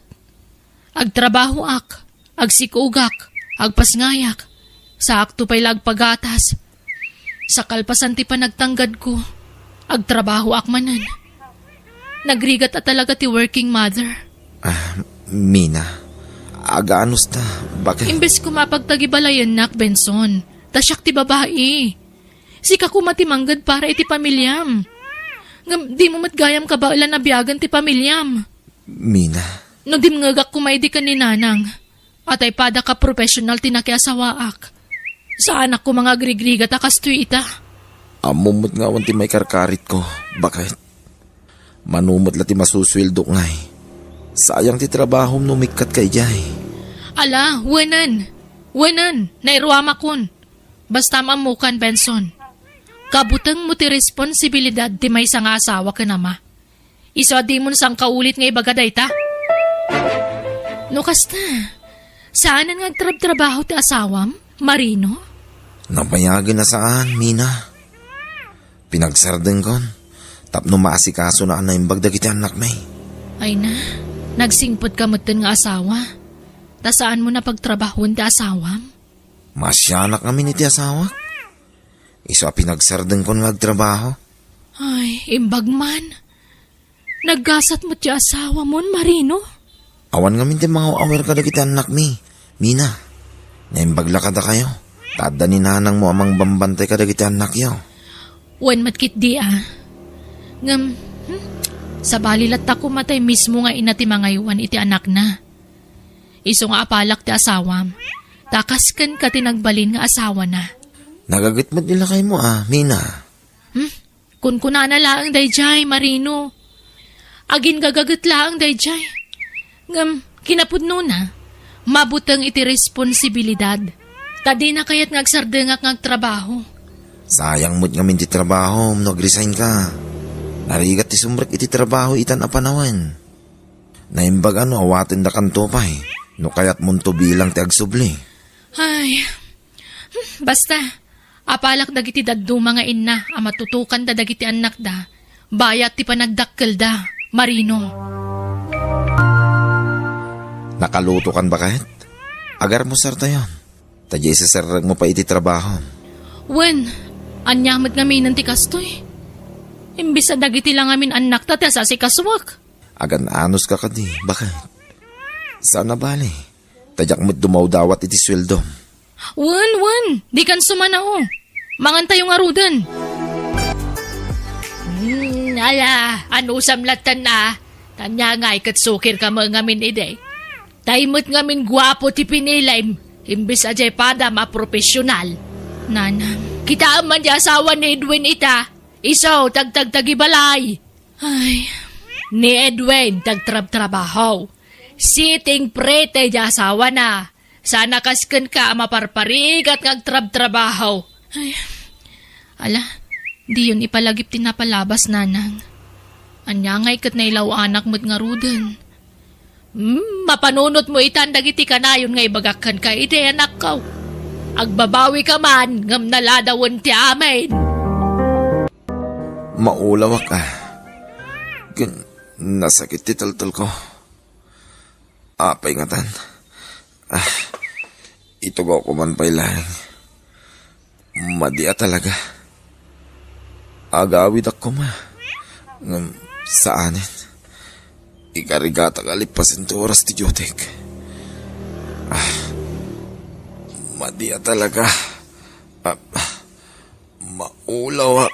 Agtrabaho ak, agsikugak, agpasngayak. Sa akto pa'y lagpagatas. Sa kalpasan ti panagtanggad ko, agtrabaho ak manan. Nagrigat at talaga ti working mother. Mina, agaanos ta, bakit? Imbes ko mapagtagibalayan nak, Benson. Tasyak ti babae. Sika ko matimanggad para iti pamilyam. Di mo matgayam ka ba ilan na biyagan ti pamilyam? Mina. No dimngagak kumaydi ka ni nanang. Atay pada ka professional tinakiasawaak. Sa anak ko mga grigrigat akastoy ita. Amumot nga wanti may karkarit ko, bakit? Manumot lati masusweldo ngay. Sayang ti trabaho numikat kay Jay. Ala, wenan. Wenan, nairuama kun. Basta mamukan, Benson. Kabutang mo ti responsibilidad di may sang asawa ka nama. Iso di mo sang kaulit nga ibagaday ta. No kasta, saan nga trabaho ti asawam, Marino? Napayagan na saan, Mina? Pinagsardeng kon. Tapno maasikaso na yung bagdag iti anak may. Ay na, nagsingpot ka mo nga asawa. Ta saan mo na pagtrabahon ti asawam? Masyanak kami ni ti asawa. Iso pinagsardeng kon ngagtrabaho. Ay, imbag man. Naggasat mo ti asawa mo, Marino? Awan kami ti mga awer ka iti anak mi. Mina, naimbagla ka da kayo. Tada ni nanang mo amang bambantay ka iti anak yaw. Wen matkit di ah. Ngam, Sa balilat ta kumatay mismo nga ina ti mangaywan iti anak na. Iso nga apalak ti asawam. Takasken ka tinagbalin nga asawa na. Nagagitmat nila kay mo Mina. Kun kunana laang dayjay, Marino. Agin gagagat laang dayjay. Ngam, kinapudno na. Mabutang iti responsibilidad. Tadi na kayat ngagsardengak ngagtrabaho. Sayang mo't ngamin ti trabaho, nag-resign ka. Narigat ti sumrek iti trabaho itan apanawan. Naimbag awatin da kanto pa no kayat munto bilang ti agsubli. Ay, basta, apalak dagiti daddo mga inna, matutukan da dagiti anak da, bayat ti panagdakkel da, Marino. Nakaluto kan ba kahit? Agar mo sarta yon. Tadya isasarag mo pa iti trabaho. Wen, anyamot nga minan ti kastoy. Imbis sa dagiti lang amin anak ta, sa si kaswak. Agan anos ka kadi, bakit? Sana bali. Tadyak mo't dumawdawat iti sweldo. Wen, di kan sumanao. Mangantay yung arudan. Ala, ano samlatan na? Tanya nga ikat sukir ka mga ngamin ide. Taimot ngamin guwapo ti pinilaim. Imbis ajay pada maprofesyonal. Nanang, kita man di asawa ni Edwin ita. Isaw, tagtagtagibalay. Ay, ni Edwin tagtrab-trabaho. Sitting prete di asawa na. Sana kasken ka maparparig at ngagtrab-trabaho. Ay, ala, di yun ipalagip tinapalabas, nanang. Anya ngay kat nailaw anak mo't nga ruden. Mapanunot mo itan dagiti kanayon nga ibagakan ka iti anak ko. Agbabawi ka man, ngam naladawon ti amin. Maulawa ka. Nasakit ti taltal ko. Apay ngatan. Itugaw ko man pa'y lahing. Madia talaga. Agawid ako ngam saanin. Ikarigata kalipasin to oras ti Jotek. Madia talaga. Maulaw.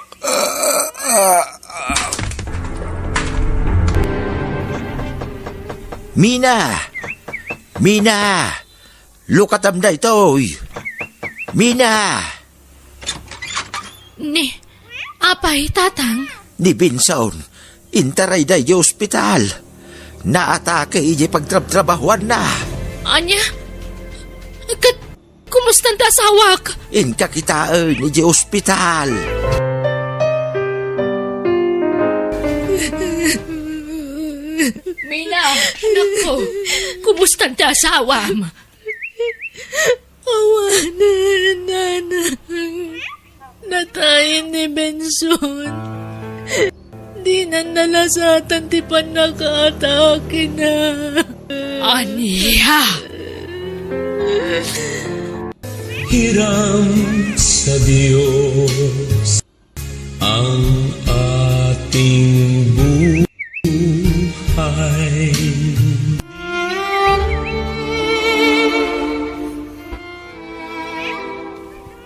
Mina! Lukatam da ito. Mina! Ni, apay, tatang? Ni Binson, intaray da yung ospital. Naatake iji pagtrab-trabahuan na. Anya? Kumusta ang tasawak? Inkakitaan iji ospital. Mina, naku, kumusta ang tasawam? Awanan, nanang. Natayin ni Benson. Di na nalasatan ti panakaatake na. Aniya! Hiram sa Diyos ang ating buhay.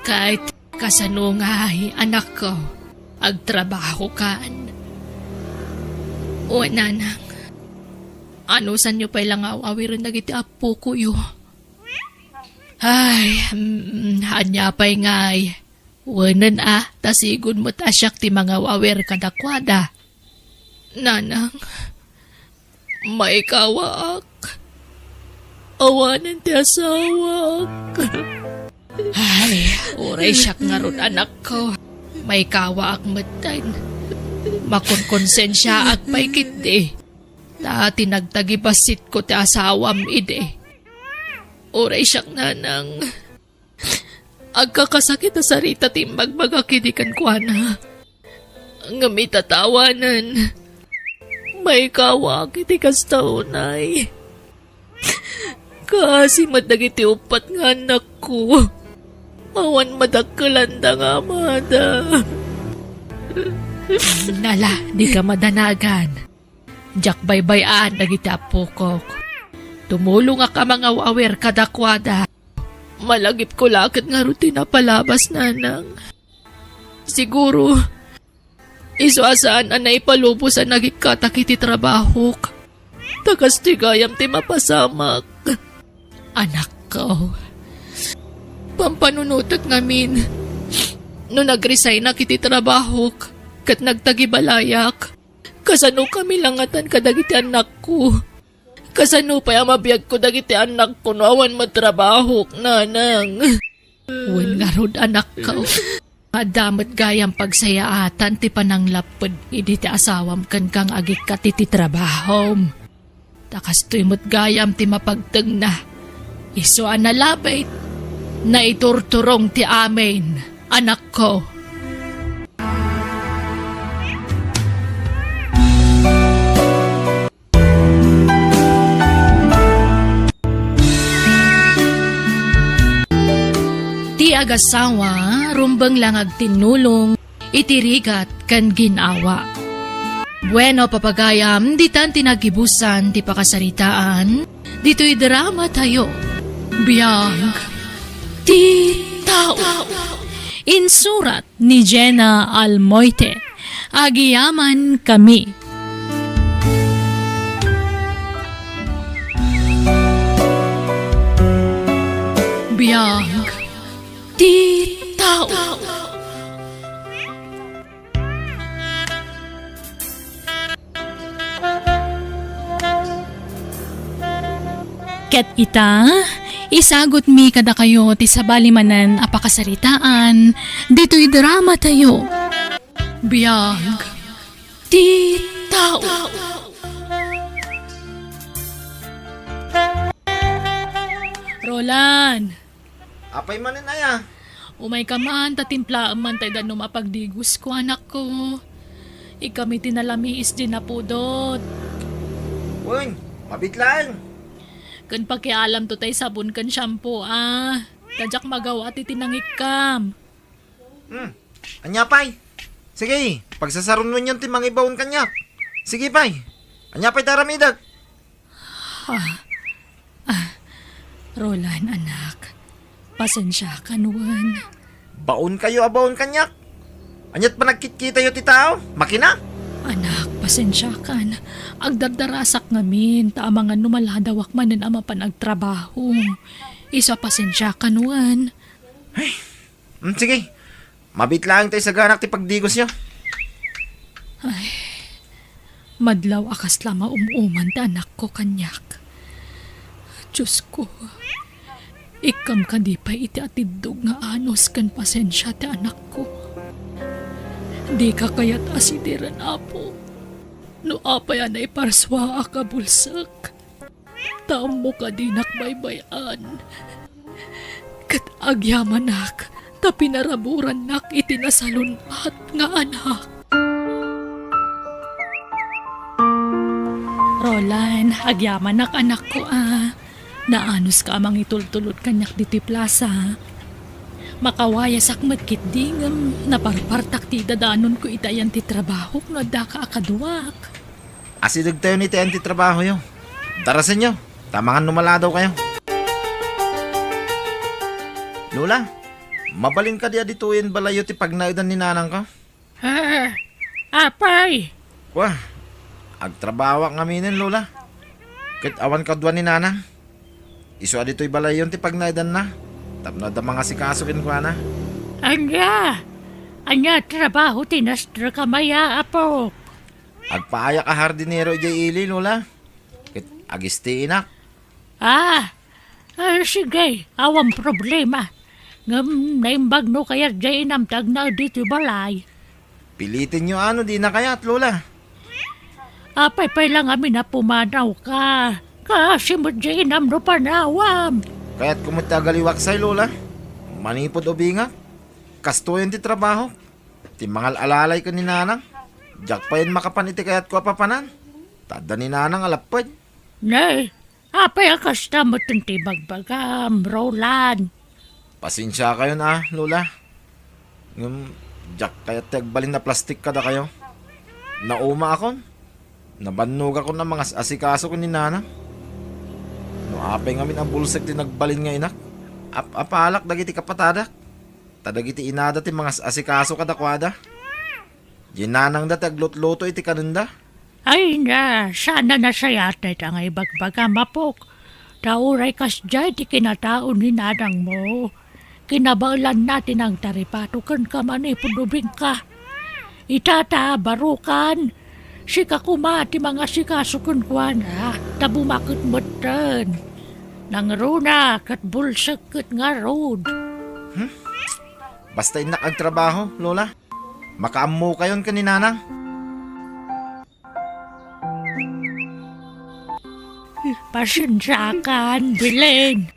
Kahit kasanungay, anak ko, agtrabaho kan. O nanang, ano san nyo pa'y lang awirin nagiti apo ko yo? Ay, hanya pa'y ngay. Wanan tasigod mo tasyak ti mga awir kadakwada. Nanang, may kawaak. Awanan ti asawak. Ay, uray siyak nga ron anak ko. May kawaak matan. Makonkonsensya at may kiti. Dati nagtagibasit ko ti asawam ide. Uray siyak nanang. Agkakasakit na sarita timbag magakidikan kwa na. Ngamit tatawanan. May kawa kiti kastaunay. Kasi madagiti upat nga anak ko. Awan madagkalanda nga amada. Nala, di ka madanagan. Jak baybayan dagiti apukok. Tumulong ka mga awer kadakwada. Malagip ko lakit nga rutina palabas nanang. Siguro, Iso asaan anay palubo sa nagikatakiti trabaho. Takas ti gayam ti mapasamak. Anak ko, pampanunutak ngamin. No nag-resign na kiti trabaho, kat nagtagibalayak. Kasano kami langatan kadagiti anak ko. Kasano pa mabiyag ko dagiti anak ko no awan matrabaho, nanang. Wen nga rod anak ko. Madamat gayang pagsayaatan ti pananglapod idi ti asawam kan kang agik ka ti trabahom. Takas to'y mo't gayam ti mapagtag na. Iso analabay na iturturong ti amin, anak ko. Ti agasawa, rumbang lang agtinulong, itirigat kan ginawa. Bueno papagayam, ditan tinagibusan ti pakasaritaan, dito'y drama tayo. Biyag, ti tao. Insurat ni Jenna Almoite, Agiyaman Kami. Biyag, ti tao. Ket ita, isagot mi kada kayo ti sabalimanan apakasaritaan, dito'y drama tayo. Biyag, ti tao. Roland, Apay manin aya. umay ka man, tatimplaan man tayo dan mapagdigus ko, anak ko. Ikami tinalamiis din na pudot. Uy, mabitlaan. Kan pakialam to tay sabon kan shampoo, Kadyak magawa ti tinangikam. Anya pay. Sige, pagsasaron mo yun ti mga ibawon kanya. Sige pay. Anya pay taramidag. Roland, anak. Pasensya ka nuwan. Baon kayo abawon kanya. Anyat pa nagkikita yo ti tao. Makina. Anak, pasensya ka na. Agdardarasak ngamin, taamangan numaladawak manin ama panagtrabaho. Isa pasensya ka nuwan. Sige. Mabitlaan tayo sa ganak ti pagdigos nyo. Madlaw akas lama umuman ta anak ko kanyak. Diyos ko, ikam ka di pa iti atidog nga anos kan pasensya ti anak ko. Di ka kaya't asidiran apo. No apay anay parswa akabulsak. Tamo ka di nakbaybayan. Kat agyamanak, tapinaraburan nak itinasalunat nga anak. Roland, agyamanak anak ko Naanos ka amang itultulot kanyak diti plaza. Makawaya sakmat kit dingam, naparpartak ti dadanon ko itayan ti trabaho no da ka akaduwak. Asidag tayo ni ti trabaho yo. Darasan nyo. Tamangan numaladaw kayo. Lola, mabalin ka diya dituin balayo ti pagnaidan ni nanang ka? Apay! Wah, agtrabaho kaminin Lola. Kit awan kadwa ni nanang. Iso adito'y balayon ti pagnaidan na. Tapno da mga sikasukin ko na. Anya trabaho tinastra kamaya apo. Agpaaya ka hardinero jay ili Lola. Kit agisti inak. Sige, awang problema. Ngam naimbag no kaya jay inamtag na dito balay. Pilitin nyo ano di na kayat Lola. Apay lang amin na pumanaw ka. Kasi mo jay inam no panawam. Kaya't kumutagaliwak say Lola. Manipod o binga. Kastoyan ti trabaho. Ti mangal alalay ka ni nanang. Diyak pa yun makapan iti kaya't ko apapanan. Tada ni nanang alapad. Nay, apay akasta mo tinti bagbagam, Roland. Pasensya kayo na Lola. Diyak kaya't tagbalin na plastik kada kayo. Nauma akon. Nabannog ako ng mga asikaso ko ni nanang. No apay ngamin ang bulsek ti nagbalin nga inak. Apalak dagiti kapatadak. Tadagiti inada ti mga asikaso kadakwada. Ginanang da taglot-loto iti kanunda. Ay na, sana na siya yata ang ibagbaga mapok. Tauray kas dyan ti kinataon ni nanang mo. Kinabalan natin ang taripatukan ka man ipudubing ka. Itata, barukan. Sika kumati mga sikasukun kwa na. Tabumakot mo tan. Nang runa kat bulsak kat nga road. Basta inak ang trabaho, Lola. Makaammo kayon ka ni nanang. Pasensyakan, Bilen.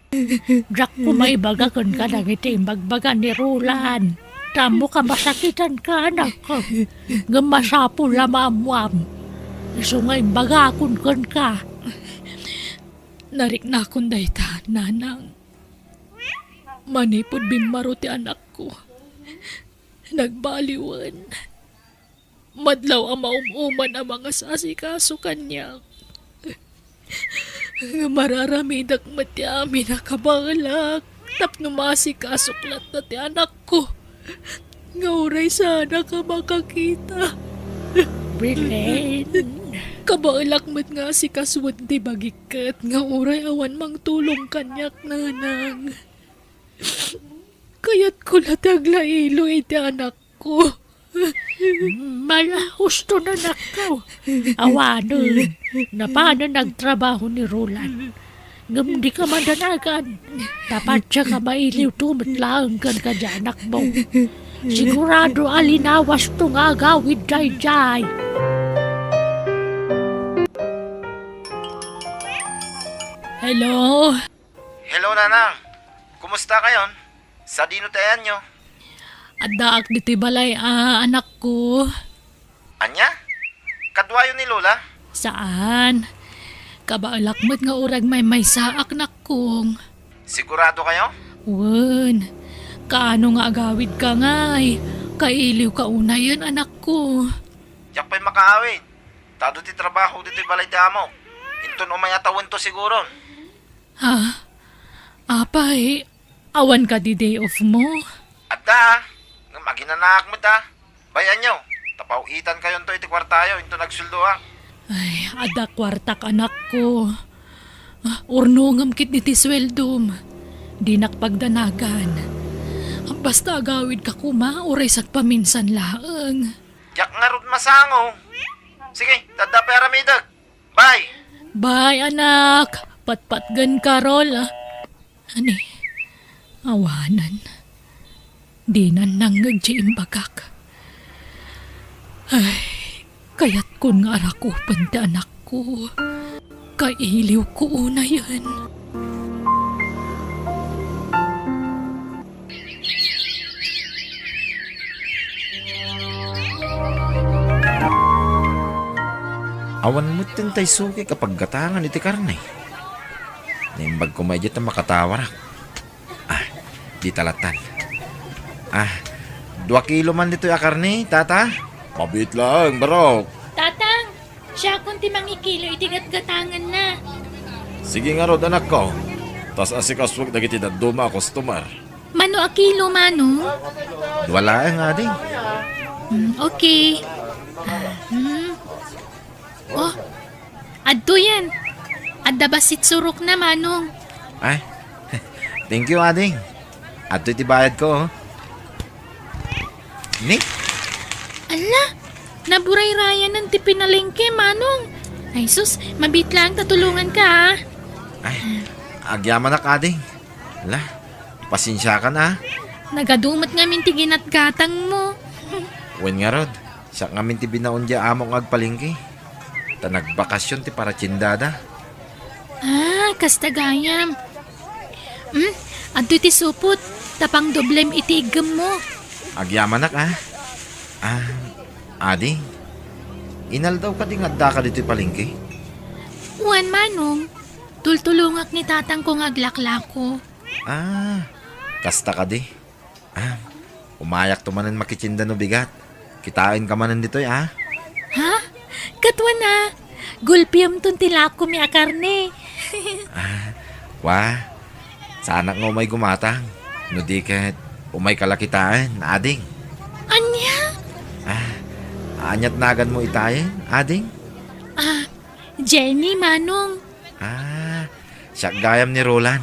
Jack ko may bagakan ka ng itimbagbagan ni Roland. Tamo ka masakitan ka, anak ko. Ngamasapo lamamwam. So nga imbagakon kan ka. Narik na akong dayta, nanang. Manipod bimaro ti anak ko. Nagbaliwan. Madlaw ang maumuman ang mga sasikaso kanya. Mararamidak mati amin na kabalak. Tapno masikasuklat na ti anak ko. Ngauray sana ka makakita. Bilen. Kabalak mat nga si kaswad di bagikat. Ngauray awan mang tulong kanyak nanang. Kaya't ko nataglailo iti anak ko. Mala, husto na nakaw. Awanon, na paano nagtrabaho ni Roland. Ngam di ka mandanagan. Dapat siya ka mailiw tumatlaang kan ka dyan, anak mo. Sigurado alinawas tong agawid jay-jay. Hello? Hello, nanang. Kumusta kayon? Sa dinutayan nyo? Adaak diti balay, anak ko. Anya? Kadwayo ni Lola? Saan? Kabalakmat nga urag may saak na kong. Sigurado kayo? Wen, kaano nga agawid ka ngay? Kailiw ka una yun, anak ko. Yak pa'y makaawid. Tado ti trabaho dito balay ti amo. Inton umayatawin to siguro. Ha? Apay, awan ka di day off mo? Adda, nga maginanak mo da. Bayan nyo, tapawitan kayon to iti kwartayo, into nagsuldo ha. Ay, ada kwartak anak ko. Urnungam kit niti sweldom. Di nakpagdanagan. Basta agawid ka kuma, oray sak paminsan laang. Yak nga rod masango. Sige, tada pera midag. Bye! Bye, anak. Patpatgan ka, Rol. Ani, awanan. Di na nanggagjiin bagak. Ay, kaya't kun nga arakupan ti anak ko. Kailiw ko una yan. Awan mo tintay suki kapag gatangan iti karne. Nimbag ko may na makatawarak. Di talatan. 2 kilo man dito ya karne, tata. Mabit lang, barok. Tatang, siya kung ti mangikilo itigat-gatangan na. Sige nga rod, anak ko. Tas asikaswag dagiti daduma customer. Mano a kilo, mano? Wala nga din. Okay. Oh, adto yan. Adda basit surok na, manong. Ay, thank you, ading. At iti bayad ko, oh. Ni? Ala, naburay raya ng ti pinalengke, manong. Ay sus, mabit lang, tatulungan ka, ha? Ay, agyaman na ading. Ala, pasensya ka na. Nagadumat nga minti ginatgatang mo. Wen nga rod, siya nga minti binaon di among agpalingki. Ta nagbakasyon ti para tsindada. Kastagayam. Adto ti supot, tapang doblem itigam mo. Agyaman na ka. Ading, inal daw ka di ngadda ka dito palingki. Uwan, manong. Tultulungak ni tatang kong aglaklako. Kasta ka di. Umayak to manan makitsinda no bigat. Kitain ka manan dito, ha? Ha? Katwa na. Gulpiam ton tilako mi akarne. Wah, sana nga umay gumatang. No di kat umay kalakitaan, ading. Anya? Anyat nagan mo itayin, ading? Jenny, Manong. Siya gayam ni Roland.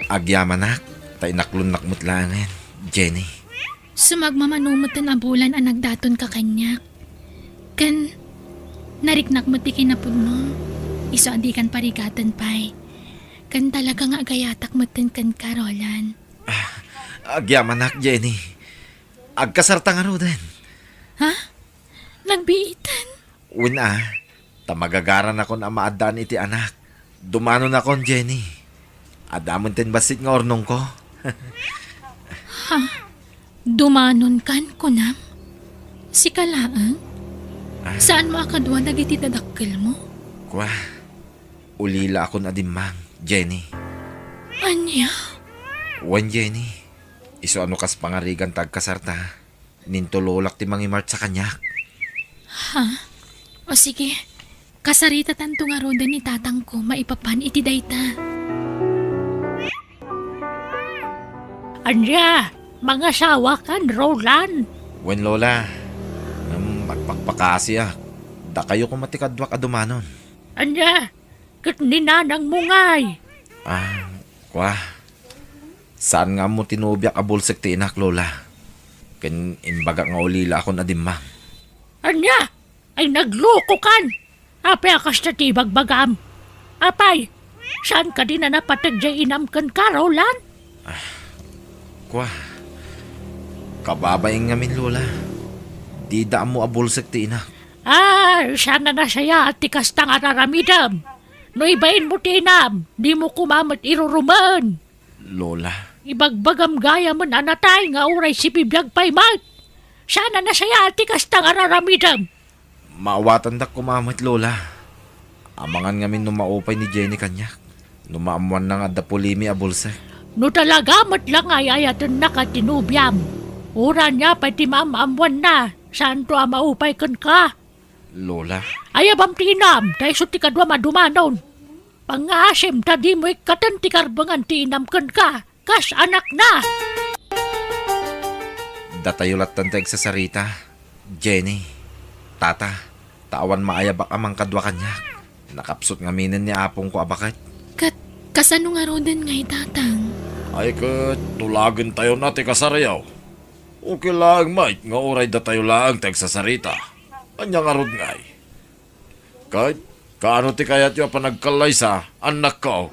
Agyamanak, tay naklunak mutlanin, Jenny. Sumagmamanumot ang bulan ang nagdaton ka kanya. Kan, nariknak mo ti kinapod mo. Iso adi kan parigatan pa'y. Kan talaga nga agayatak mo tin kan Roland. Agyamanak, Jenny. Agkasarta nga ro din. Ha? Nagbiitan? Una, tamagagaran ako na maadaan iti anak. Dumano na kon, Jenny. Adamon tin basit nga ornong ko. Dumanon kan kunam? Si Kalaang? Saan mo akadwa dagiti dadakkel mo? Kwa, ulila ako na dimang, Jenny. Anya? Wan, Jenny. Iso ano kas pangarigan tagkasarta. Nintulolak ti mangimart sa kanya. O sige, kasarita tanto nga roda ni tatang ko maipapan iti dayta. Anya, mga sawa kan, Roland. Wan, Lola. Magpakpakasi Da kayo kumatikadwak adumanon. Anya, kat ninanang mungay. Kwa. Saan nga mo tinubyak abulsek ti inak, Lola? Ken imbaga nga ulila ako na dimang. Anya, ay nagloko kan. Apay akas na tibagbagam. Apay, saan ka din na napatag dyan inamkan ka, Roland? Kwa. Kababaing ngamin, Lola. Di daan mo abulsek ti inak. Sana na saya at tikas tang araramidam. No ibain mo tinam, di mo kumamat iruruman. Lola. Ibagbagam gaya mo nanatay nga uray si bibiyag paymat. Sana na saya at tikas tang araramidam. Maawatan da kumamit, Lola. Amangan ngamin numaupay ni Jenny kanyak. Numaamuan na nga da pulimi abulsek. No talaga mat lang ay ayatan na katinubiyam. Ura niya pati maamamwan na. Saan to maupay kan ka? Lola. Ayabam tinam, dahil so tikadwa madumanon. Pangasim tadi mo ikatan tikarbangan tinam kan ka. Kas anak na. Datayulat tanteg sa sarita. Jenny. Tata. Tawan maayabak amang kadwa kanyak. Nakapsot nga minin ni apong ko abakit. Kasano nga rodan ngay tatang? Ay kat, tulagan tayo na ti kasarayaw. Okay lang, mate, nga oray da tayo lang tag sa sarita. Anya nga rod ngay. Kahit, kaano ti kayat yung panagkalay sa anak ko?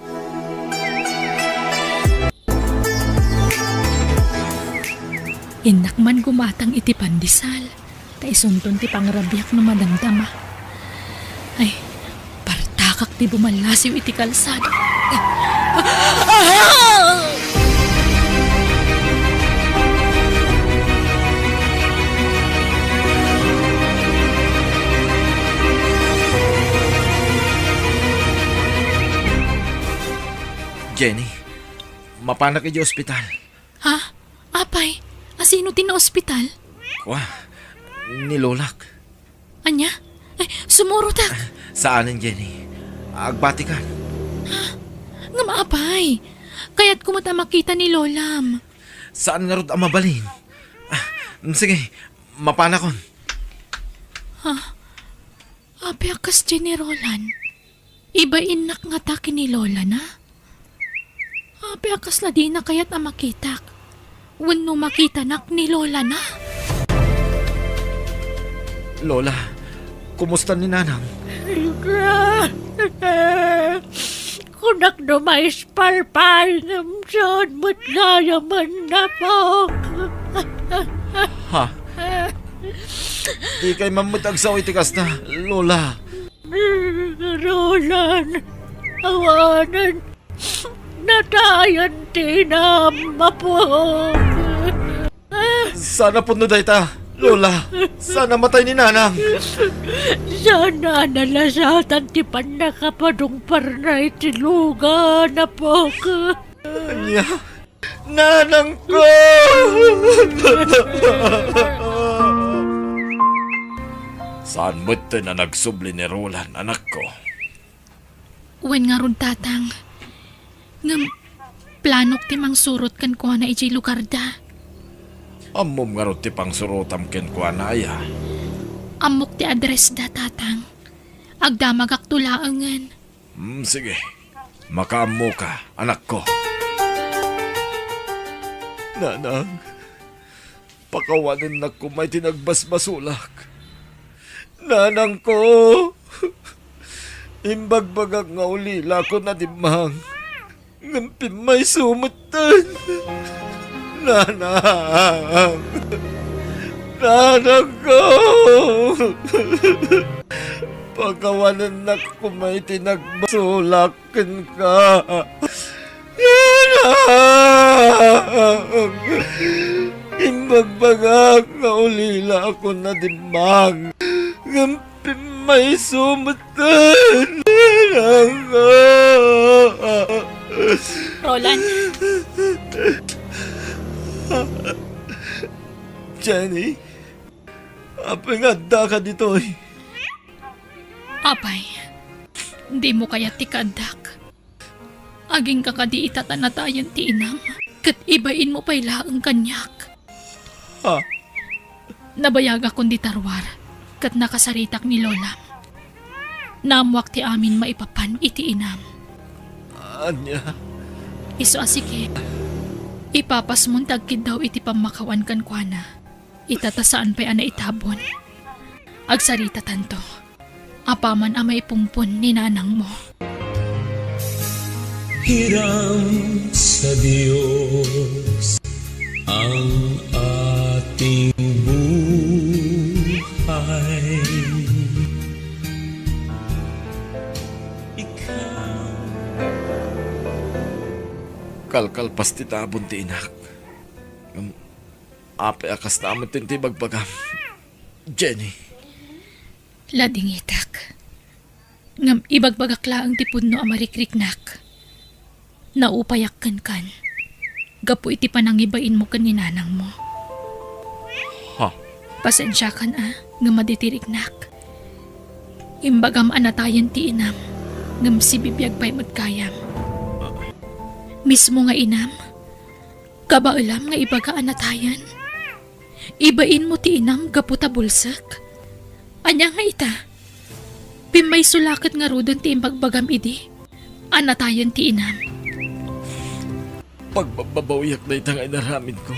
Inakman gumatang iti pandisal. Taisunton ti pangrabiak no madamdama. Ay, partakak ti bumalasiw iti kalsada. Jenny. Mapanak iti ospital. Ha? Apay, asino ti na ospital? Kwa. Nilolak. Anya? Ay, sumurutak. Saanin, Jenny? Agbatikan. Nga maapay. Kaya't kumata makita ni Lolam. Saan nga rod ang mabalin? Sige, mapanakon. Apay akas ni Roland. Iba inak nga taki ni Lola na. Apay akas na di na kaya't ang makitak. Wano makita nak ni Lola na. Lola, kumusta ni Nanang? Kunak no may spalpal ng saan mo't gayaman na po. Ha? Di kay mamutag sa itikas na, Lola. Roland, awanan, natayan tinama po. Sana puno dayta, Lola. Sana matay ni Nanang. Sana nalasatan ti panakapadong parnay tiluga na po ka. Anya, Nanang ko! Saan mo't na nagsubli ni Roland, anak ko? Wen nga ron tatang. Ngam, planok ti mang surot kan kuha na ijay lugar da. Amom nga ron ti pang surutam ken ko na aya. Amok ti address da tatang. Agdamag ak tulaangan. Sige. Makaamo ka, anak ko. Nanang, pakawanin na ko may tinagbasbasulak. Nanang ko, imbagbagak nga ulila ko na dimang. Ngampin may sumutan. Nanang, nanang ko. Pagkawanan na ko may tinagbasulakin ka. Imbagbagak nga ulila ako na dimang. Ngampi may sumutan. Roland, Jenny, apa nga da ka dito eh? apay. Di mo kaya tikadak. Aging kakadi itatanatayan ti inam. Kat ibain mo pa'y laang kanyak. Ha? Nabayag akong di tarwar. Kat nakasaritak ni Lola. Namwak ti amin maipapan iti inam. Anya? Iso asike. Ipapas mong tagkid daw iti pamakawan kan kuana. Itatasaan pa'y ana itabon. Agsarita tanto. Apaman amay pungpon ni nanang mo. Hiram sa Diyos ang ating buhay. Kalkal pasti tabon ti inak. Ape akas naman tinti bagbagam. Jenny. Lading itak. Ngam ibagbagak laang tipon no amarikrik-nak. Naupayak kan. Gapo iti panangibain mo kan ni nanang mo. Ha? Pasensya kan nga maditiriknak. Imbagam anatayan ti inam. Ngam si bibiyag pa'y magkayam. Mismo nga inam. Kabailam nga ibaga anatayan. Ibain mo ti inam gapo ta bulsak. Anya nga ita. Pimay sulakat nga rudon ti imbagbagam idi. Anatayan ti inam. Pagbabawiyak na itang inaramin ko.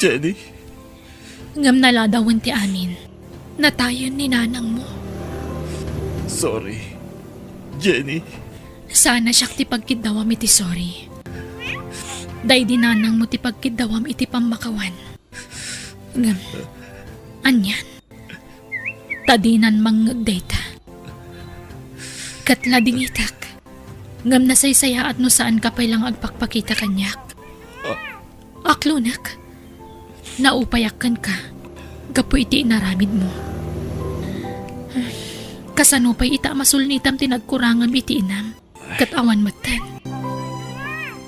Jenny? Ngam naladawan ti amin. Natayan ni nanang mo. Sorry. Jenny? Sana siyak ti pagkidawam iti sorry. Day di nanang mo ti pagkidawam iti pamakawan. Ngam, anyan. Tadinan manggagdayta. Katlading itak. Ngam nasaysaya at no saan ka pa'y lang agpakpakita kanyak. Aklunak. Naupayakan ka. Gapo iti inaramid mo. Kasano pa'y ita masulnitam tinagkurangam iti inam. Katawan matan.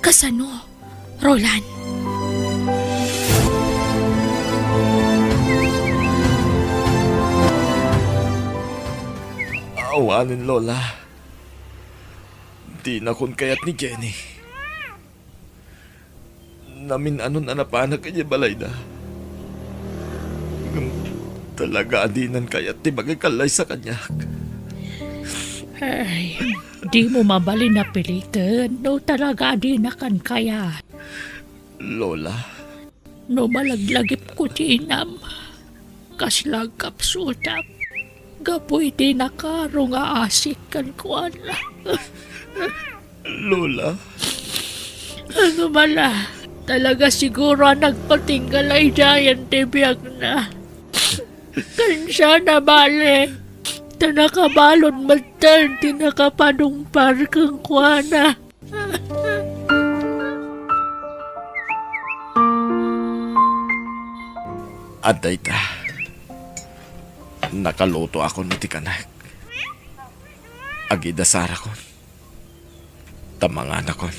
Kasano, Roland? Awanin, Lola. Di na kun kayat ni Jenny. Namin anon anapanag kanya balay na. Talaga adinan kayat ti magakalay sa kanya. Ay, di mo mabali na pilitan. No talaga di na kan kaya. Lola, No malaglagip ko tinam. Kaslag kapsultap. Gapoy di nakaro nga asik kan kuan. Lola, Ano mala? Talaga siguro nagpatinggal ay giant tibiyag na. Kansya na bale. Tanakabalon matan, tinakapanungpar kang kuana. aday ta. Nakaluto ako ni tikanak. Agidasara ko. Tamangan ako.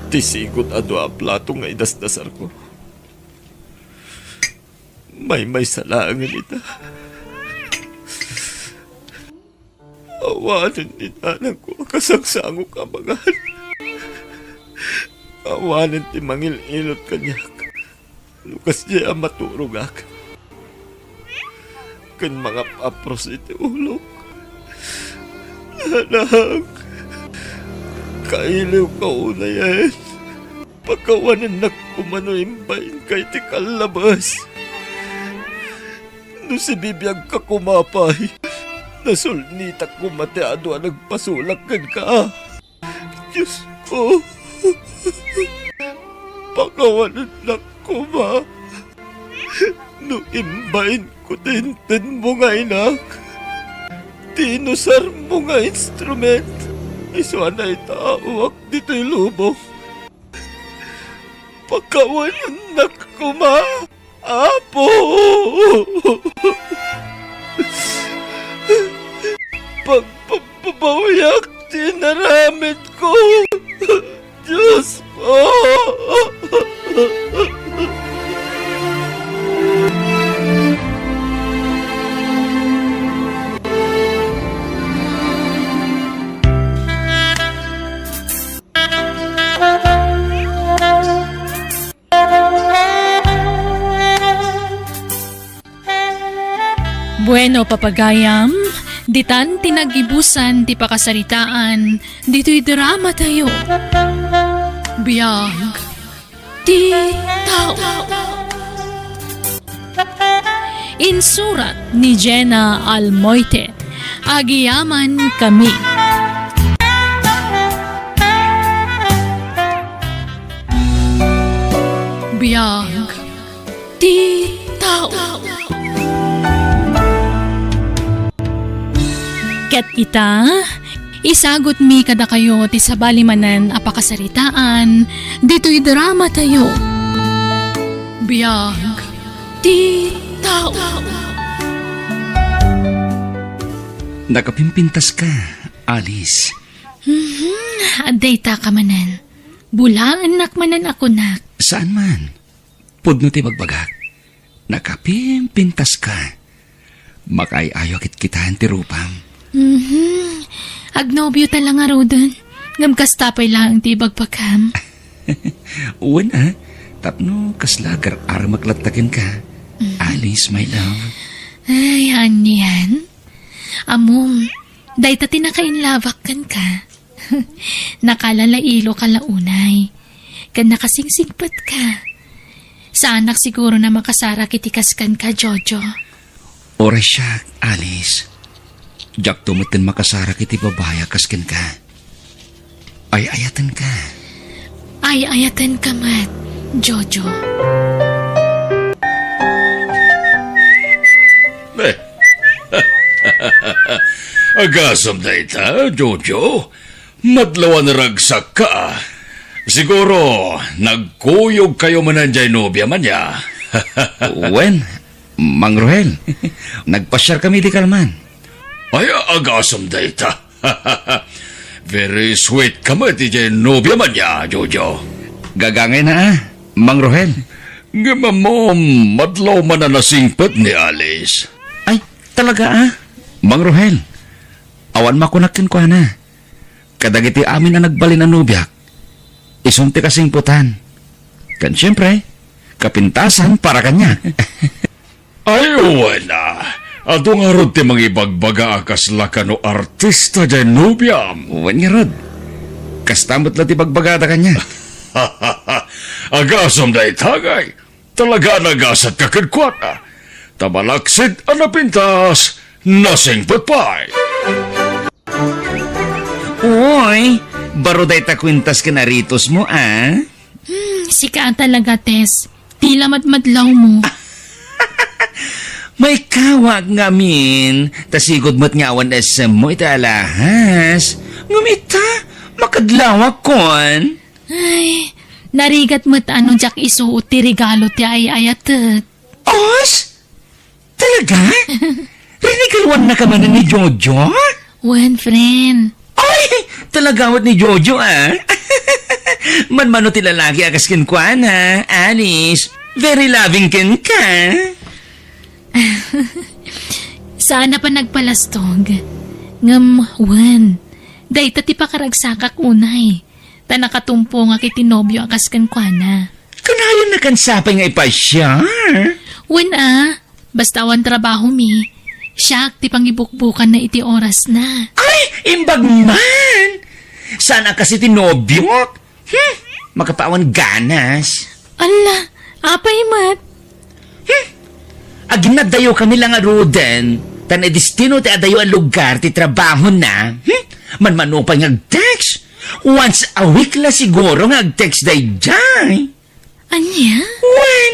Tisigod ado a plato nga idasdasar ko. May salangan ita. Awanan ni nanang ko kasangsangong kabagan. Awanan ti mangil-ilot kanyak. Lukas niya ang maturog ak. Kan mga papros iti ulok. Nanang, kailiw ka una yan. Pagkawanan na kumanoimbayin kay ti kalabas. No si bibiyag ka kumapay. Nasulnitak ko mateado ang nagpasulak ka. Diyos ko. Pagkawanan na kuma. No imbayin ko tintin mo nga inak. Tinusar mo nga instrument. Iswa na itawak dito'y lubong. Pagkawanan na kuma. Apo! Pagpapabawiyak tinaramid ko. Diyos ko. Bueno, papagayam, ditan tinagibusan ti pakasaritaan, dito'y drama tayo. Biyag, ti tao. Insurat ni Jenna Almoite, Agiyaman Kami. Biyag, ti tao. Ket ita, isagot mi kada kayo ti sabalimanan apakasaritaan, dito'y drama tayo. Biyag, ti tao. Nakapimpintas ka, Alice. Aday ta ka manan. Bulaan nakmanan ako nak. Saan man? Pudno ti bagbagak. Nakapimpintas ka. Makay-ayo kit kitahan ti rupam. Agnobyo talang nga rodon. Ngamkastapay lang ti bagpakam. Uwan tapno kaslagar ara maglatakin ka. Alice, my love. Ay, yan. Amom, day ta tinakainlavak kan ka. Nakalalailo ka launay. Kan nakasingsingpat ka. Sa anak siguro na makasara kitikaskan ka, Jojo. Oras siya, Alice. Jak tumutin makasara kiti babaya kaskin ka. Ay ayatan ka. Ay ayatan ka mat, Jojo. Agasam na ita, Jojo. Madlawan ragsak ka. Siguro, nagkuyog kayo manan dyan nobya man ya. Wen, Mang Rohel, nagpasyar kami di kalman. Ay, agasam na ita. Very sweet ka mo, DJ nobya man ya, Jojo. Gagangay na Mang Rohel. Ngama mo, madlaw man na nasingpat ni Alice. Ay, talaga Mang Rohel, awan makunakin ko na. Kadagiti amin na nagbalin ang nubyak. Isunti kasing putan. Kan siyempre, kapintasan para kanya. Ay, wala. Ato nga rod ti mga ibagbaga akas laka no artista dyan nubyam. Uwan nga rod. Kastamot lang ti bagbagada kanya. Agasam na itagay. Talaga nagasat ka kadkwat. Tabalaksid ang napintas. Nasing patpay. Uy, baro day ta kwintas ka naritos mo Sikaan talaga, Tess. Tila madmadlaw mo. May kawag nga min. Tasigod mo't nga awan SM mo ita alahas. Ngumita, makadlawak kon. Ay, narigat mo't ano jak isuot ti regalo ti ayayatet. Os? Talaga? Rinigalwan na ka man ni Jojo? Wen, friend. Ay, talagawat ni Jojo Manmano ti lalaki akas kinkwan Alice. Very loving kin ka. Sana pa nagpalastog. Wan. Day ti pakaragsakak unay. Ta nakatumpo nga kiti nobyo akas kan kwa na. Kanayon na kansapay nga ipasya. Wan basta wan trabaho mi. Siya ti pangibukbukan na iti oras na. Ay, imbag man! Sana kasi tinobyok. Makapawan ganas. Ala, apay mat. Agin nadayo kami lang nga roden. Tan destino ti adayo ang lugar ti trabaho na. Manmano pa ngag-text. Once a week la siguro ngag-text day jay. Anya? Wen,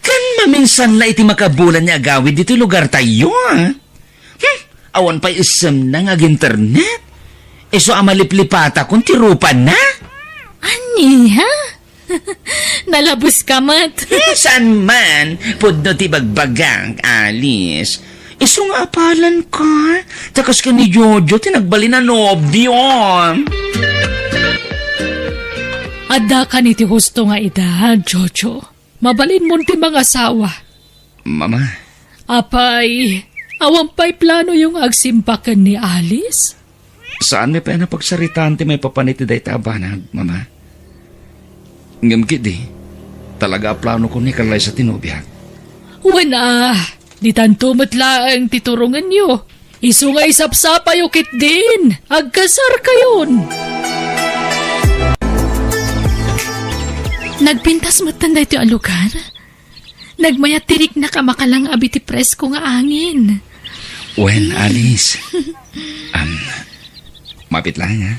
kan maminsan la iti makabulan niya agawid dito lugar tayo. Awan pa isem na ngag-internet. Iso amaliplipata kung tirupan na. Anya? Nalabos ka mat. Saan man, pudno ti bagbagang, Alice. Iso nga apalan ka. Takas ka ni Jojo, tinagbali na nobyo. Adda ka ni ti husto nga ida, Jojo. Mabalin mo ti mga asawa. Mama, Apay, awan pa'y plano yung agsimpakan ni Alice? Saan may pena pagsaritaan ti may papaniti day tabanag, Mama? Ngamgid talaga plano ko ni kalay sa tinubyak. Wana, di tanto matlaang titurungan nyo. Isu nga isapsapayo kit din. Agkasar kayon. Nagpintas mo tanda ito ang lugar? Nagmayatirik na kamakalang abiti presko nga angin. Wen, Alice. Mapit lang, ha?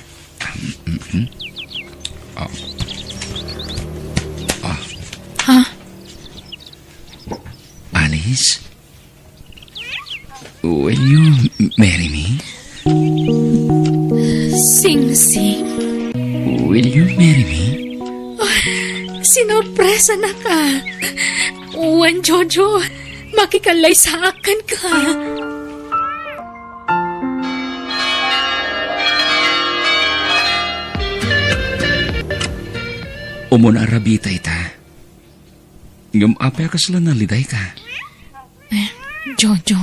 Ha? Alice? Will you marry me? Sing-sing? Will you marry me? Sinorpresa na ka. Uwan, Jojo. Makikalay sa akin ka. Umon arabita ita. Ngam apay ka sila naliday ka. Jojo.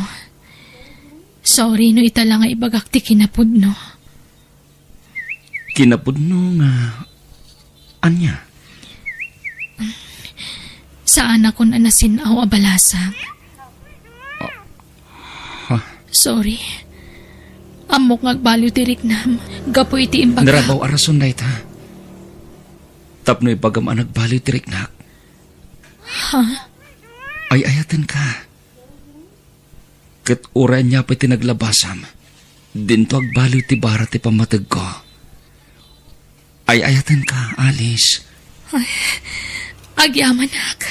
Sorry no ita lang nga ibagak ti kinapudno. Kinapudno nga... Anya? Saan ako na nasinaw abalasang? Sorry. Amok ngagbaliw ti riknam. Gapo iti imbaga. Narabaw arason na ita. Tapno ipagam nagbaliw tiriknak. Ha? Ay ayatan ka. Kat uray niya pa tinaglabasam. Dinto agbaliw ti bara ti pamatag ko. Ay ayatan ka, Alice. Agyaman ak.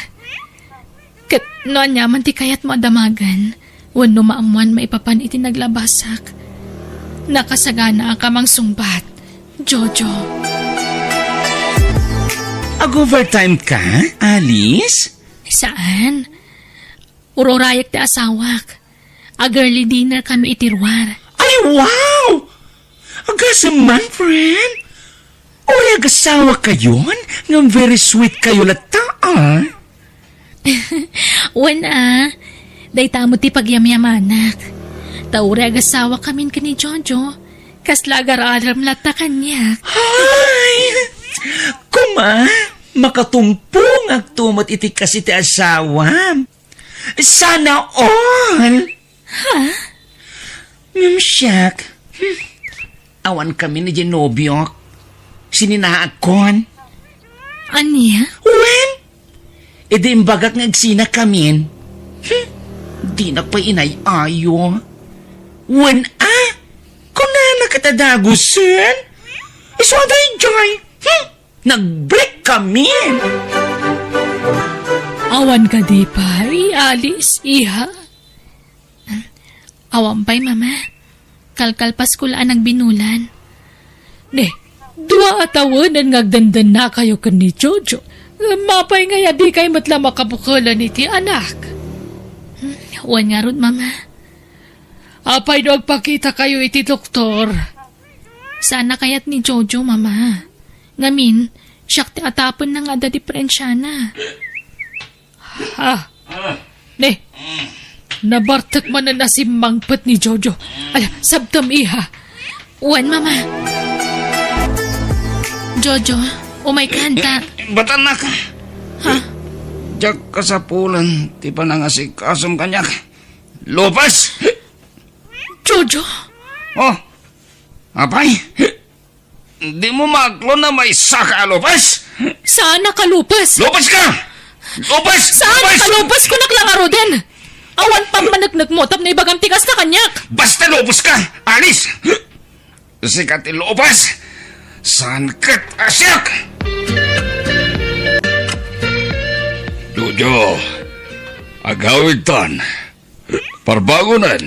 Kat no anyaman ti kayat mo adamagan. Wano maamuan maipapan iti naglabasak. Nakasagana ang kamang sungbat. Jojo. ag-overtime ka, Alice? Saan? Urorayak ti asawak. A-girly dinner kami itirwar. Ay, wow! Agasaman, friend. Uy, agasawa kayon? Nga very sweet kayo lata, ah. Wana, day tamo ti pagyamyamanak. Taure agasawa kamin ka ni Jojo. Kaslagar-aram lata kanya. Ay! Kuma, makatumpong agtumot iti kasi ti asawa. Sana all! Ha? Mimsyak. Awan kami ni Genobiok. Sininaakon. Anya? Wen? Edi imbagak ngagsina kamin. Di na pa inay ayo. Wen kung na nakatadagusin. Iswaday joy. Nag-break kami. Awan ka di pa, Alice, iha. Awan pa'y mama. Kalkalpas ko laan ang binulan. Ne, dua atawanan ngagdandan na kayo ka ni Jojo. Mapay nga ya di kayo matla makabukulan iti anak. Wan nga rod, mama. Apay do agpakita kayo iti doktor. Sana kayat ni Jojo, mama. Ngamin, siyak ti atapon na nga da diferensya na. Ha? Ne, Nabartak man na si Mangpet ni Jojo. Ala, sabtam iha. Uwan, mama. Jojo, umay kanta. Batan na ka. Ha? Diyak kasapulan, ti pa nangasikasom kanyak. Lupas! Jojo? Oh, apay? Di mo maglo na may saka, Lupas? Saan nakalupas? Lupas ka! Lupas! Saan nakalupas ko naklangaro din? Awan pang managnag mo, tap na ibagang tikas na kanyak. Basta lupas ka! Alis! Sikat lupas! Saan kat asyak? Jojo, agawid tan. Parbangunan.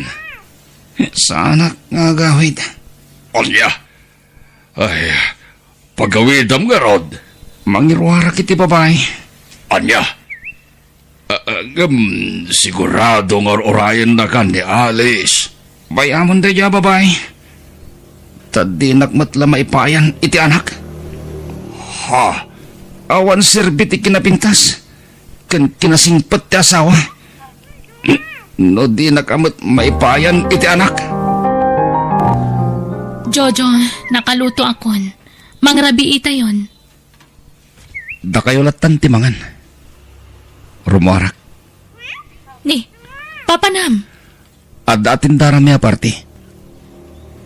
Sana nga gawid. Anya. Ay, pagawidam nga rod. Mangirwara kiti babae. Anya. Sigurado nga orayan na kan ni Alice. Bayamon da dya babae. Tadinak matla maipayan iti anak. Ha? Awan serbit ikinapintas. Kan kinasingpet ti asawa. No di nakamot maipayan iti anak. Jojo, nakaluto akon. Mangrabi ita yon. Da kayo latan timangan. Rumarak. Ni, papanam. Ad atin darami aparte.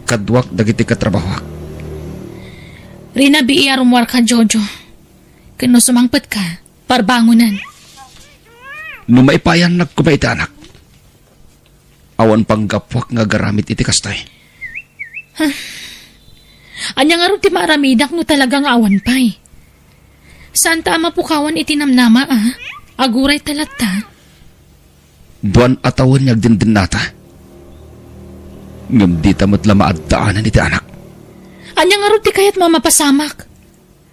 Kadwak dagiti katrabahwak. Rinabi iya rumwar ka, Jojo. Kano sumangpet ka, parbangunan. Numaipayan nagkumay iti anak. Awan panggapwak nga garamit iti kastay. Anya nga rin ti maramidak no talagang awan pa'y. Saan ta mapukawan itinamnama Aguray talata. Buwan atawan niyag din nata. Ngam di tamot lamaad daanan iti anak. Anya nga rin ti kayat mamapasamak.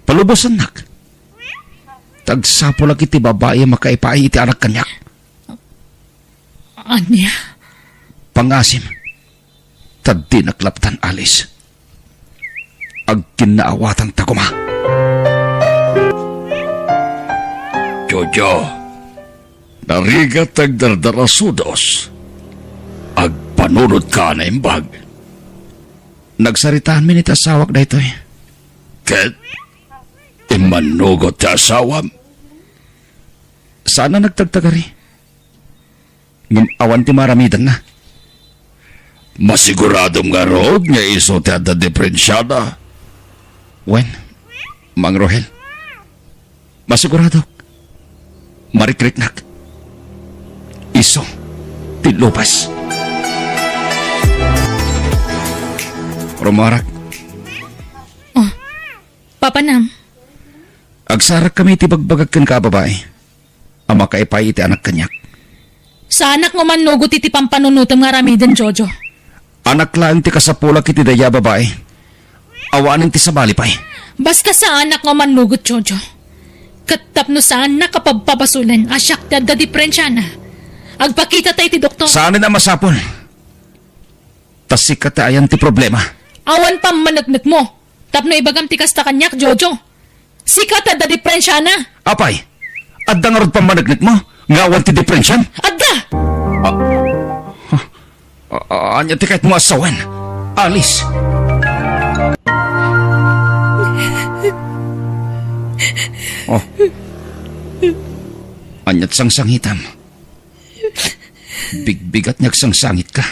Palubosan nak. Tagsapo lang iti babae makaipay iti anak kanyak. Anya? Pangasim. Tadi naklaptan alis. Ag kinaawatan ta kuma. Jojo, narigat agdardarasudos. Agpanunod ka na imbag. Nagsaritaan min iti asawak na ito eh. Ket, imanugot ti asawam. Sana nagtagtagari. Ngam awan ti maramidan na. Masiguradong nga rod nga iso ti adda diferensyada. Wen, Mang Rohel. Masigurado. Marikriknak. Iso. Tilupas. Rumarak. Papanam. Agsarak kami iti bagbagagkan ka babae. Ama kaipay iti anak kanyak. Sa anak mo man nugot iti pampanunutam nga ramidan, Jojo. Anak lang ti kasapulak iti daya babae. Awanin ti sabali pay. Basta sa anak nga man nugot, Jojo. Katap no saan nakapagpapasulan asyak ti adda diferensya na. Agpakita tayo ti doktor. Saan na masapol? Tasik ka ayan ti problema. Awan pa managnak mo. Tapno ibagam ti kasta kanyak, Jojo. Sikat adda diferensya na. Apay, adda nga rod pamanagnik mo. Ngawan ti diferensyan. Adda! Anya ti kahit mo asawan. Alis. Oh. Anyat sangsangitam. Bigbigat niyag sangsangit ka.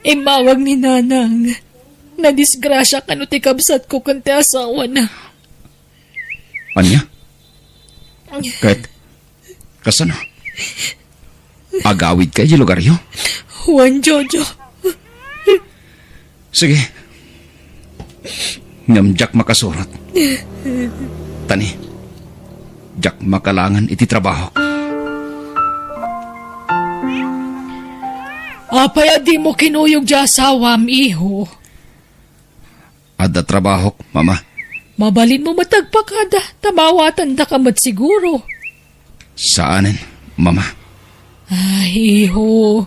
Imawag ni Nanang. Nadisgrasya ka no ti kabsat ko kante asawa na. Anya? Kahit kasano? Agawid kayo lugar yo? Juan Jojo. Sige. Ngam jak makasurot. Tani. Jak makalangan iti trabaho. Apay di mo kinuyog di asawam, iho. Ada trabaho, mama. Mabalin mo matagpakada. Tamawatan da kamat siguro. Saanin, mama? Ay, iho.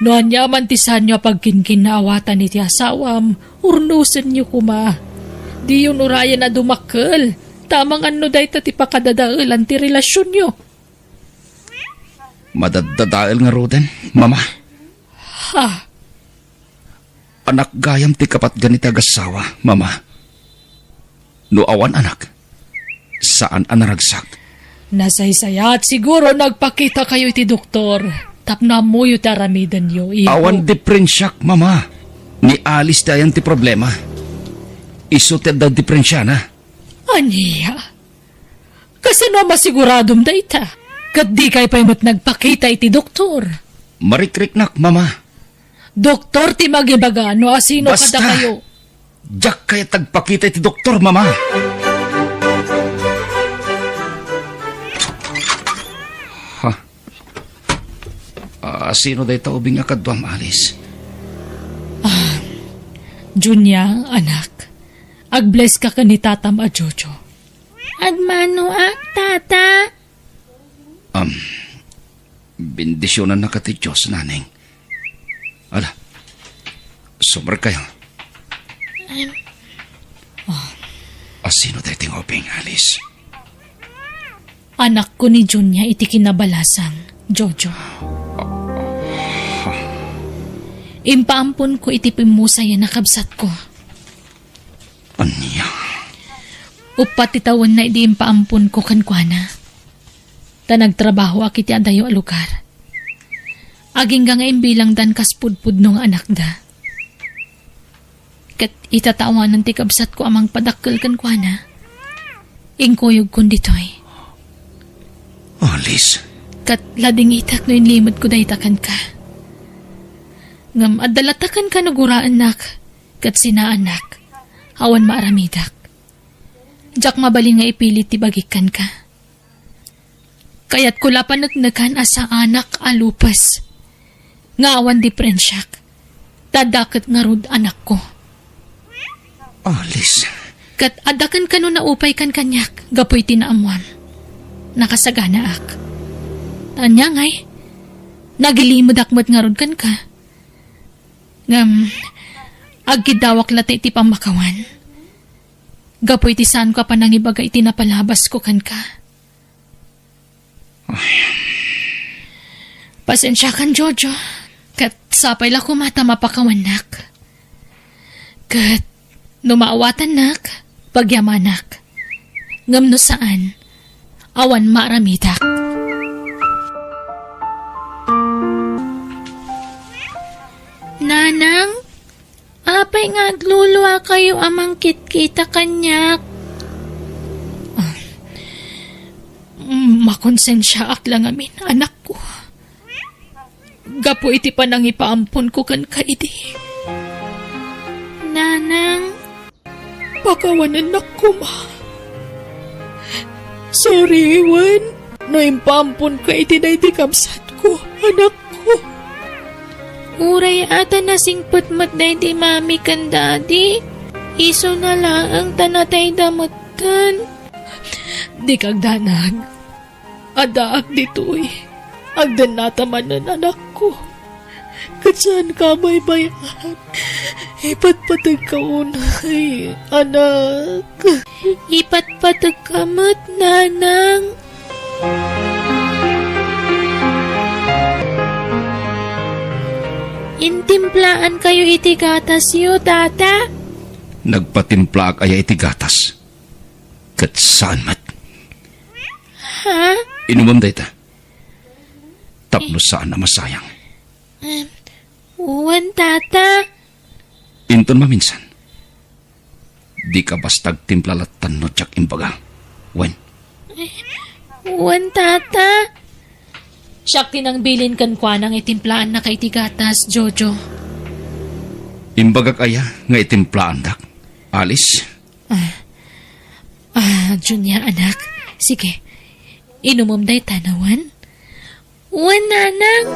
Noan yaman tisan niya pagkinkinawatan iti asawam. Urnusan niyo kuma. Di yun urayan na dumakkel. Tamang ano day ti pakadadaalan ti relasyon niyo. Madadadael nga roden, mama. Ha? Anak gayam ti kapat ganita gasawa, mama. No awan anak, saan anaragsak? Nasaysaya at siguro nagpakita kayo iti doktor. Tapna mo yu taramidan yo. Awan diferensyak, mama. Ni Alice dayan ti problema. Isuted daw diferensya na. Aniya? Kasi no masiguradom da ita. Kat di kay pa mo't nagpakita iti doktor. Marikrik-nak, mama. Doktor ti magibagano asino Basta. kada kayo. Diyak kaya tagpakita iti doktor, mama. Ha? Sino day taubing akadwam, Alice? Junya, anak. Agbless ka ni tatam a Jojo. Agmano tata? Bendisyonan na ka ti Diyos, naneng. Ala, sumar kayo. Sino day tingoping, Alice? Anak ko ni Junya iti kinabalasang, Jojo. Impaampon ko iti pimusaya na kabsat ko. Anya? Upat itawan na iti impaampon ko kankwana. Ta nagtrabaho akiti adayo a lugar. Aging nga bilang dan kaspudpud nung anak da. Kat itatawanan ti kabsat ko amang padakkel kankwana. Ingkuyog kun ditoy. Alice? Kat lading itak no inlimod ko daytakan ka. Ngam adalatakan ka naguraan nak. Kat sinaanak. Awan maaramidak. Jak mabalin nga ipilit ti bagikan ka. Kaya't kula panagnagan asa anak alupas. Nga awan diferensyak. Tadakat nga rod anak ko. Alice? Kat adakan ka no naupay kan kanyak. Gapoy tinaamuan. Nakasagana ak. Tanya ngay. Nagilimod akmat nga rod kan ka. Ngam, agkidawak lati iti pamakawan. Gapoy ti saan ka pa nang ibaga iti napalabas ko kan ka. Pasensya kan, Jojo. Kat sapay la kumata mapakawanak. Kat numaawatan nak, pagyamanak. Ngam no saan, awan maaramidak. Nanang, apay nga agluluwa kayo amang kitkita kanyak. Makonsensya ak lang amin, anak ko. Gapo iti pa nang ipaampon ko kan kaidi. Nanang, Pakawanan na ko, ma. Sorry, Iwan. No impaampon ka iti na iti kamsat ko, anak ko. uray ata nasingput mat day di mami kan daddy. Iso na lang ang tanatay damutan. Di kag danag. Adaak ditoy. Agdan natamanan anak ko. Katsaan ka may bayan. Ipatpatag ka unay, anak. Ipatpatag kamot, nanang. Intimplaan kayo iti gatas yo, tata. Nagpatimpla ak aya iti gatas. Kat saan mat? Ha? Inumam day ta. Tapno saan na masayang. Uwan, tata. Inton maminsan. Di ka bastag timplalatan no tsak imbaga. Wen? Uwan, tata. Siyak tinangbilin kan kwa nang itimplaan na kay tigatas, Jojo. Imbagak aya nga itimplaan dak. Alice? Junya, anak. Sige, inumom day tanawan. Uwan, nanang.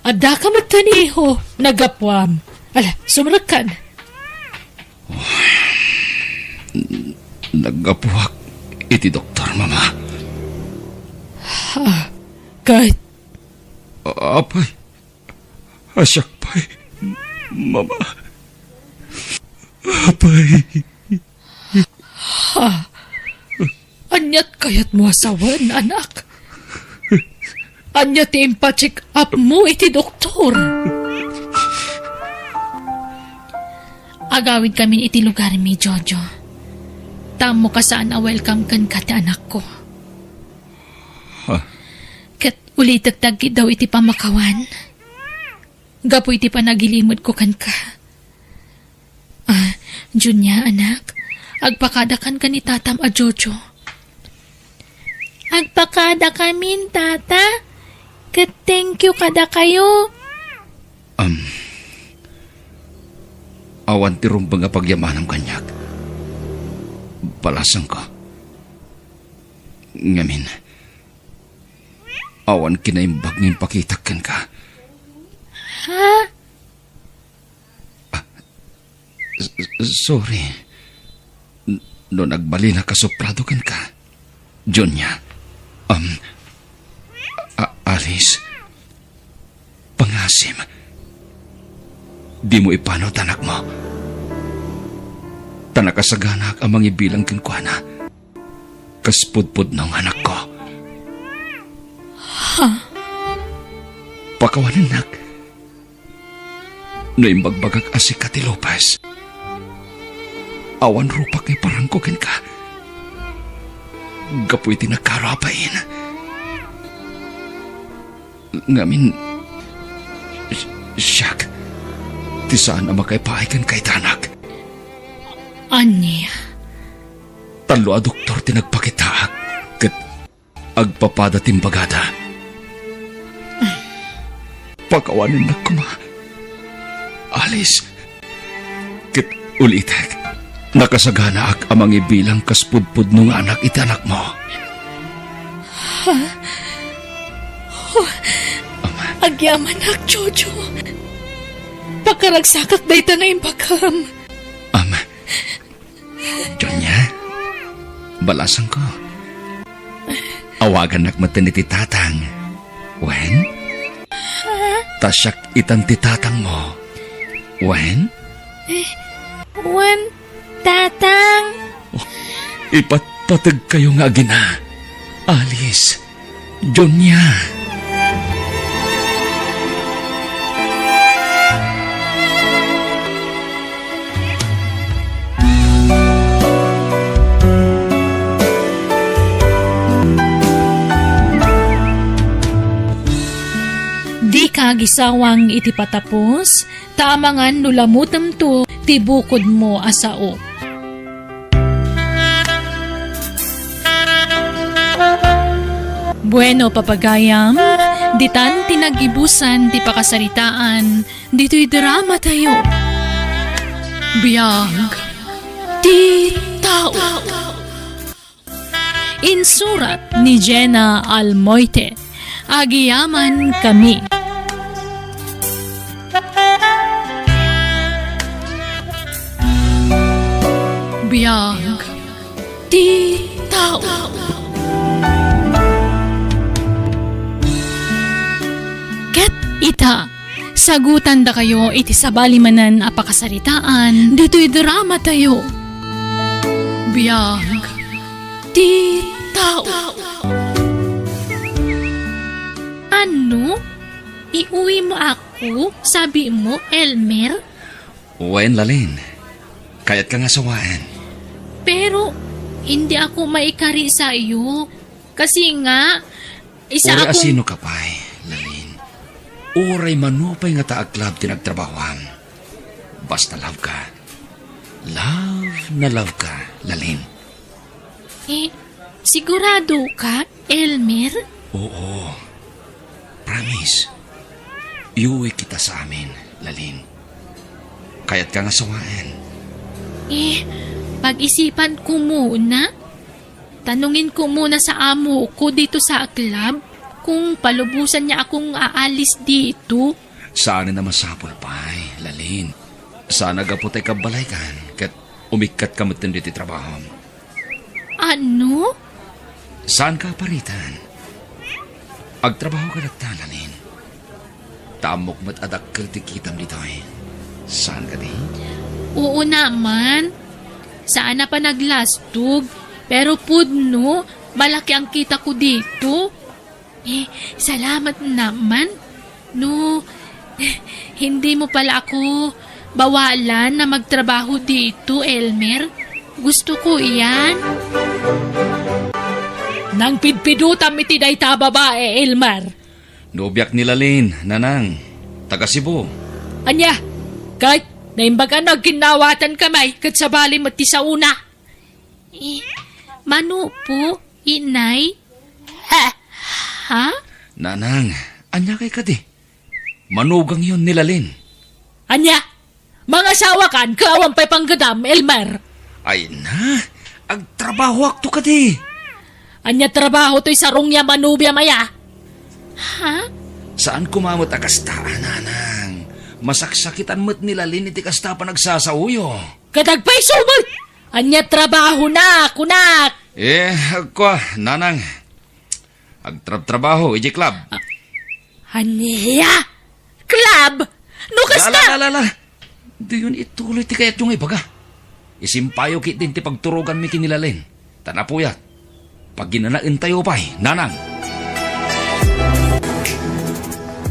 Ada ka mataniho, nagapwam. Ala, sumrakan. Nagapuhak iti doktor, mama. Kahit Apay. Asyak pay. Mama. Apay. Muasawan, anak. Anya ti impa-check up mo iti doktor. Agawid kami iti lugar mi, Jojo. Tamo ka saan a welcome kan ka ti anak ko. Kat ulitagtag daw iti pamakawan. Gapo iti panagilimod ko kan ka. Junya, anak. Agpakadakan ka ni tatam a Jojo. Agpakada kamin, tata. Kat thank you kada kayo. Awan ti rumbang pagyamanam kanyak. Palasang ko. Ngamin. Awan kinaimbag ng pakitakan ka. Ha? Sorry. No nagbalila ka soprado kan ka. Jonya. Alice. Pangasim. Di mo ipano tanak mo. Tanakasaganak ang mga ibilang kinkwana. Kaspudpud ng anak ko. Pakawanan nak. No imbagbagag asik ka ti Lopez. Awan rupak ay parangkokin ka. Gapoy tinagkarapain. Ngamin, siyak, ti saan na makaipahikan kay tanak. Anya? Talo a doktor tinagpakitaak, kat agpapada timbagada. Pagkawanin na kuma. Alice, kat ulitek, nakasagana ak amang ibilang kaspudpud nung anak iti anak mo. Agyaman ak, Jojo. Pakaragsakak day ta na imbagam. Jonya, balasang ko. Awagan nakmatan iti tatang. Wen? Tasyak itan ti tatang mo. Wen? Wan, tatang. Ipatpatag kayo nga gina. Alice, Jonya. Di kagisawang iti patapos, taamangan nulamutam to, tibukod mo asao. Bueno, papagayam, ditan tinagibusan ti pakasaritaan, dito'y drama tayo. Biyag, ti tao. Insurat ni Jenna Almoite, Agiyaman Kami. Biyag, ti tao. Ket ita, sagutan da kayo iti sabalimanan a pakasaritaan, dito'y drama tayo. Biyag, ti tao. Ano? Iuwi mo ako? Sabi mo, Elmer? Wen, Lalin. Kaya't ka nga sawaan. Pero, hindi ako maikari sa iyo. Kasi nga, isa Uri akong... asino ka pa'y, Lalin. Uray manupay nga taaklab tinagtrabahoan. Basta love ka. Love na love ka, Lalin. Sigurado ka, Elmer? Oo. Promise. Iuwi kita sa amin, Lalin. Kaya't ka nga sawaan. Pag-isipan ko muna. Tanungin ko muna sa amo ko dito sa club kung palubusan niya akong aalis dito. Saan na masapol pa'y, Lalin. Sana gaputay ka balay kan, kat umikat ka matindi ti trabaho. Ano? Saan ka paritan? Agtrabaho ka nagta, Lalin. Tamok matadakkel ti kitam dito eh. Saan ka di? Oo naman. Sana pa naglastog. Pero pudno, malaki ang kita ko dito. Salamat naman. No, hindi mo pala ako bawalan na magtrabaho dito, Elmer. Gusto ko iyan. Nang pidpidutam iti day ta babae, Elmer. Nobyak ni Lalin, nanang. Taga Cebu. Anya, kahit naimbaga nagkinawatan kamay kat sa bali mati sa una. Mano po, inay? Ha? Nanang, anya kay kadi. Manugang yun ni Lalin. Anya, mga asawa kan, kaawang pa'y panggadam, Elmer. Ay na, agtrabaho akto kadi. Anya trabaho to'y sarong ya manubya maya. Ha? Saan kumamot akastaan, nanang? Masaksakitan mo't ni Lalin iti kasta pa nagsasauyo. Kadagpay sumot! Anya trabaho na, kunak! Ako, nanang. Agtrabaho, iji club. Anya? Club? Nukas na! Lala. Di yun ituloy ti kayat yung ibaga. Isimpayo kit din ti pagturugan mi kinilalin. Tanapuyat. Pag ginanain tayo pa'y, nanang.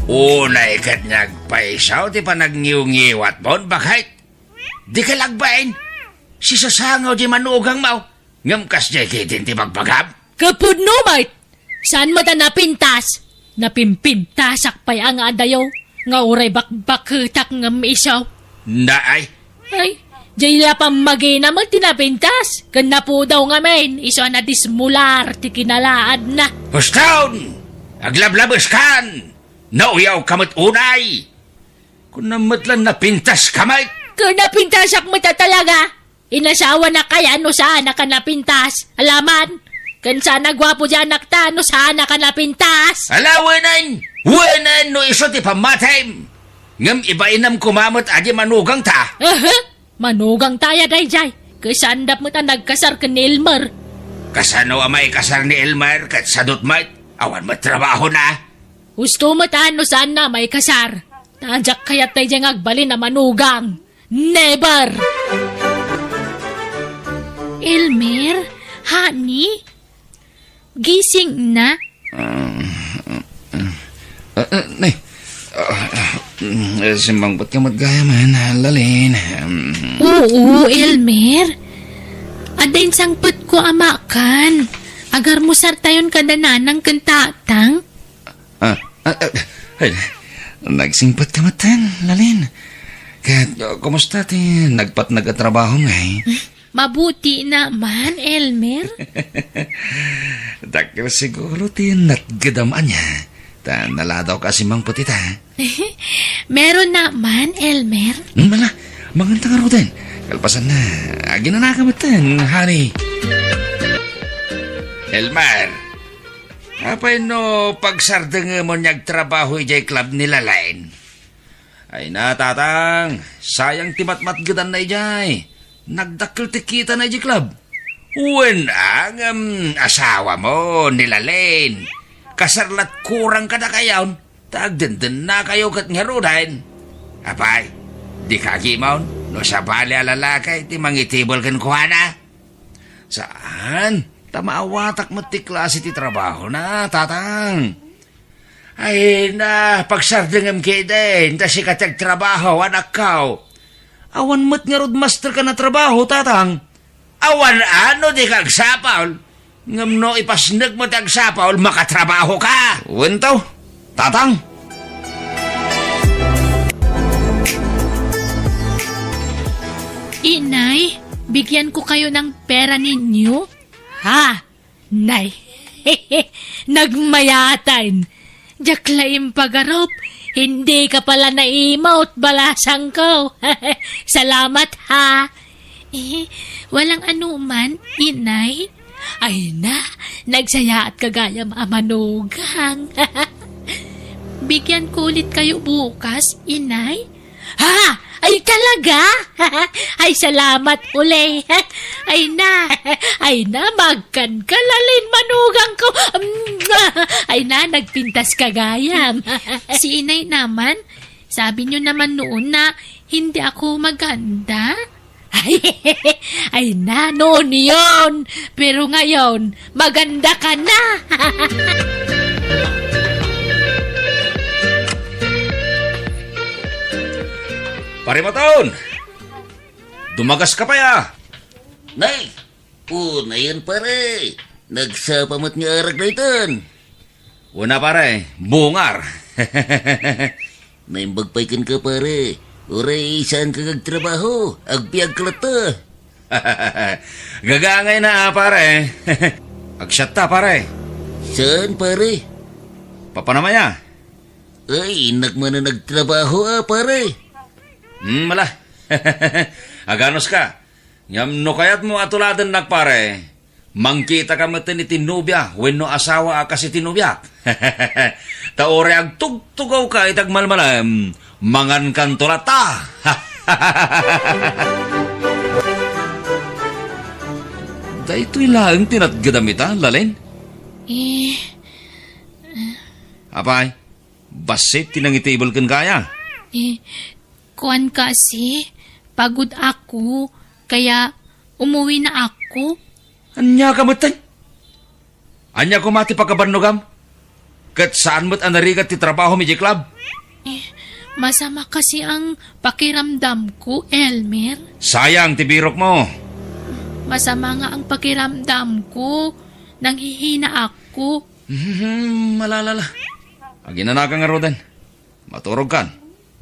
Unay kat nagpaisaw ti pa nagngiw-ngiwat mon, bakit? Di ka lagbain. Si sasangaw di manugang mau. Ngamkas di kitin ti pagpagab. Kapudno, mate! Saan mo ta napintas? Napimpintasak pa'y ang adayaw. Nga uray bakbakutak ngam isaw. Naay. Ay, jayla pa magina mo tinapintas. Kana po daw nga men, iso na dismular, ti kinalaad na. Hustawn! Aglablabas kan! Nauyaw kamot unay! Kung namatlan na pintas kamay, Kung napintasak mo ta talaga, inasawa na kaya no saan ka napintas. Alaman, kan sana gwapo dyan nakta no saan ka napintas. alawanan! Wanan no iso ti pamatay! Ngam ibainam kumamot adi manugang ta! Manugang taya dayjay. Kasandap mo ta nagkasar ka ni Elmer. Kasano amay kasar ni Elmer kat sadot mat, awan matrabaho na! Gusto mo ta no saan na may kasar. Tanjak kayat tayo dyan agbali na manugang. Never! Elmer? Honey? Gising na? Nay, simbang ba't kamot gaya man, Lalin? Oo, Elmer. Adain sangput ko amakan. Agar mo sartayon kadananang kantatang. Nagsingpat kamatan, Lalin. Kaya, kumusta ti? Nagtrabaho ngay? Mabuti naman, Elmer. Dakil siguro ti natgadaman niya. Naladaw kasi mang puti ta. Meron naman, Elmer. Mala, mangantang araw din. Kalpasan na, agin na nakamatan, honey. Elmer, apay no pagsardeng mo niyagtrabaho ijay club nila lain? Ay na, tatang. Sayang timat-matgadan na ijay. Nagdakil ti kita na ijay club. Wen ang asawa mo nilalin. Kasarlat kurang kada kayaw. Tagdenden na kayo kat ngarudain. Apay, di kagimaw. No sa bali alalakay ti mangitibol kan kuhana. Saan? Tamawatak mo ti klase ti trabaho na, tatang. Ay na, pagsardengam kiden, ta si katag trabaho, anak kao. Awan mo't nga roadmaster ka na trabaho, tatang. Awan ano di kag sapaw. Ngam no ipasnag mo tag sapaw, makatrabaho ka. Wentaw, tatang. Inay, bigyan ko kayo ng pera ninyo? Ha? Nay, nagmayatan. Jaklaim pagarop, hindi ka pala naimaut balasang ko. Salamat ha. Walang anuman, inay. Ay na, nagsaya at kagaya manugang. Bigyan ko ulit kayo bukas, inay. Ha? Ay talaga? Ay salamat uli. Ay na, magkan kalalin manugang ko. Ay na, nagpintas kagayam. Si inay naman, sabi niyo naman noon na hindi ako maganda. Ay na, noon yun. Pero ngayon, maganda ka na. Pare Maton! Dumagas ka pa ya! Nay! Na yan pare. Nagsapamot nga arag na itan. Una pare, bungar. Naimbagpaykan ka pare. Uray, saan ka kagtrabaho? Agbiag ka lata. Gagangay na pare. Agsyat ta pare. Saan pare? Papanamaya. Ay, inak man na nagtrabaho pare. Mala. Aganos ka. Ngam no kayat mo atuladan nagpare. Mangkita ka mati ni tinubya. Wenno asawa kasi tinubya. Taore ag tugtugaw ka itag malmalam. Mangan kan tulata. Da ito'y lang tinatgadamita, lalin. Apay, basit tinangitable kan kaya. Kuan kasi, pagod ako, kaya umuwi na ako. Anya ka matay? Anya ko mati pagkabanugam? Kat saan mo't anarigat ti trabaho mi club? Masama kasi ang pakiramdam ko, Elmer. Sayang ti birok mo. Masama nga ang pakiramdam ko. Nanghihina ako. Malalala. Aginana ka nga rodan. Maturog kan.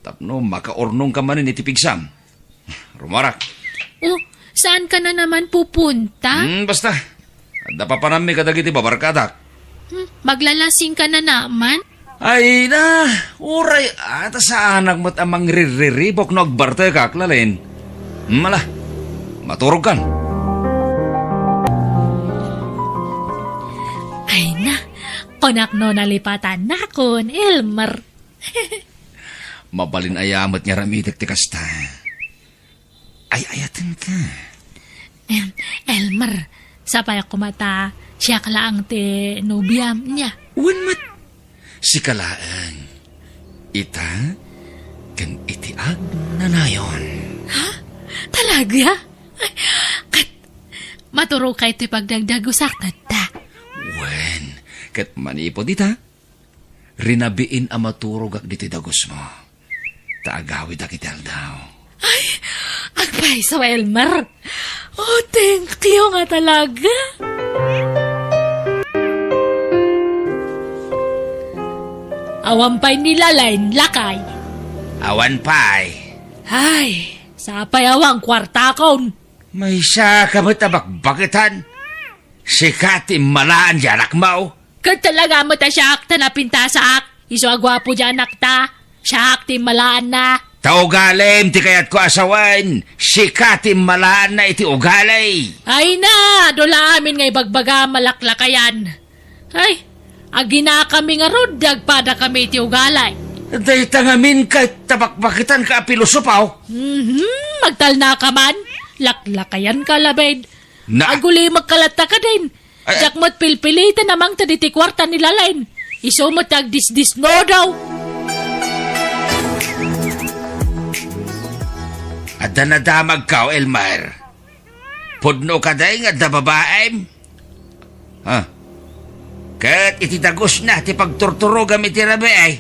Tapno makaornong ka manin itipigsam. Rumarak. Oh, saan ka na naman pupunta? Basta. Adda pa panami kadagiti babarkadak. Maglalasing ka na naman? Ay na, uray ata sa anak mo't amang ririribok no agbarte kaklalin. Mala, maturog kan. Ay na, konak no nalipatan na kon, Elmer. Mabalin ayamat niya ramidik ti kasta. Ay ayatin ka. Elmer, sapay ako mata, siya kalaang ti nubiam niya. Unmat, si kalaan. Ita, kan itiag na nayon. Talaga? Ay, kat, maturo kay ti pagdagdagusak na ta. Wen, kat manipod ita. Rinabiin ang maturog ak diti dagos mo. Taagawid ak ital daw. Ay, agpay sa Elmer. Oh, thank you nga talaga. Awampay nila lain lakay. Awan pay. Ay, sapay awang kwarta kon. May siya kamutabakbakitan. Sikati malaan janak mau. Kat talaga mo ta siya akta na pinta sa ak. Iso agwapo dyan akta. Siya akti malaan na. Taugalem ti kayat ko asawan. Sikati malaan na iti ugalay. Ay na, dola amin ngay bagbaga malaklakayan. Ay, agina kami nga rod, dagpada kami iti ugalay. Day tangamin ka tabakbakitan ka pilosopaw. Magtal na ka man. Laklakayan ka labed. Na- Aguli magkalata ka din. Ay- Jakmot pilpilitan namang taditi kwarta nila lain. Iso mo tagdisdis no daw. Adda na damag ka, Elmer. Pudno ka day nga da babaem. Kat ititagos na ti pagturturo gamit ti rabi ay.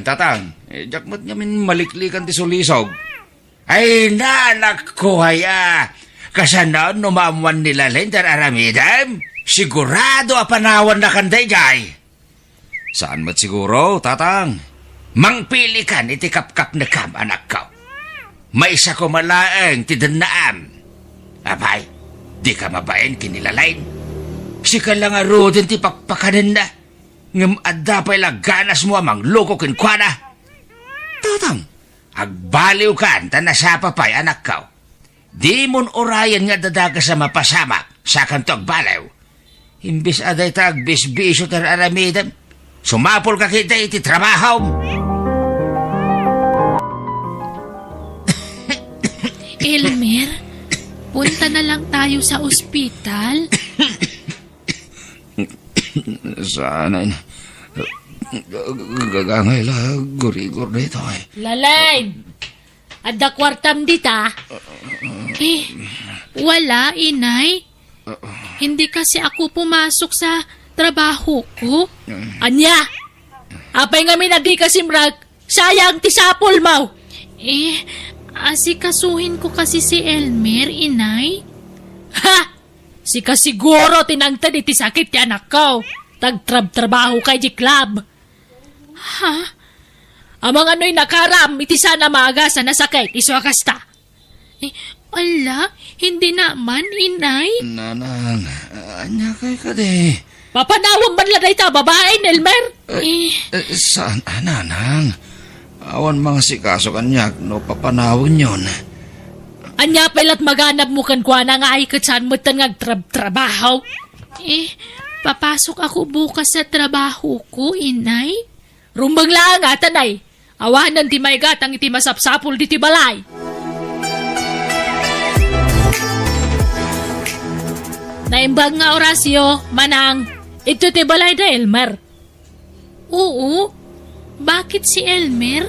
Tatang. Jakmat nyamin maliklikan ti sulisog. Ay nanak ko haya. Kasanaon numamuan nila rin dar aramidam. Sigurado apanawan na kanday jay. Saan mat siguro, tatang? Mangpili kan iti kapkap na kam anak ko. May isa ko malaeng ti danaam. Abay, di ka mabaen kinilalain. Si ka lang arudin ti pakpakanin na. Ngam adda pa'y laganas mo amang loko kinkwana. Tatang, agbaliw kan tanasapa pa'y anak ko. Di mon orayan nga dadaga sa mapasama sa kanto agbaliw. Imbis aday tag bisbiso tar aramidam. Sumapol ka kita iti trabaho. Elmer, punta na lang tayo sa ospital. Sana gagangay la gurigor dito eh. Lalain! Adda kwartam dita. Wala, inay. Hindi kasi ako pumasok sa trabaho ko. Anya? Apay nga minadi ka simrag. Sayang ti sapol mo. Asikasuhin ko kasi si Elmer, inay. Ha? Si ka siguro tinangtad iti sakit ti anak ko. Tagtrabaho kay di club. Ha? Amang ano'y nakaram, iti sana maaga sa nasakit, iso akasta. Ala, hindi naman, inay. Nanang, anya kay ka de. Papanawag man lang ita, babae, Elmer. Saan, nanang? Awan mga sikaso kanyak, no papanawin yun. Anya pailat maganap mo kan kwa na nga ikot saan mo tan trabaho. Papasok ako bukas sa trabaho ko, inay. Rumbang lang nga, tanay. Awanan ti may gatang iti masapsapol di ti balay. Naimbag nga orasyo, manang. Ito ti balay da, Elmer. Oo. Bakit si Elmer?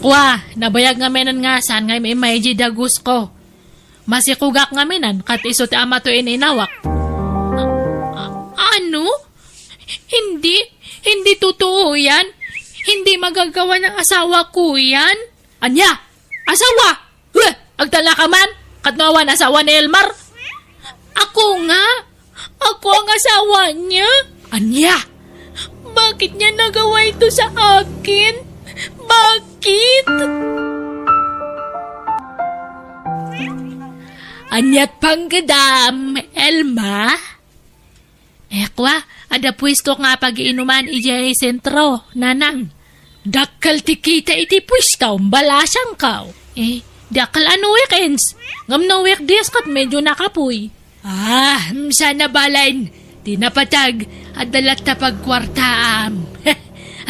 Kwa, nabayag nga menan nga saan nga may dagus ko. Masikugak nga menan, kat iso ti ama to inawak. Ano? Hindi totoo yan. Hindi magagawa ng asawa ko yan. Anya? Asawa? Agtala ka man? Katnawan asawa ni Elmer? Ako nga. Ako ang asawa niya. Anya? Bakit niya nagawa ito sa akin? Bakit? Anyat panggadam, Elma? Kwa, ada pwesto nga pag-iinuman ijay sentro, nanang. Dakal tikita iti pwesto, balasang kao. Dakal ano weekends? Ngam no weekdays kat medyo nakapoy. Sana balain. Di napatag, adalat na pagkwartaam.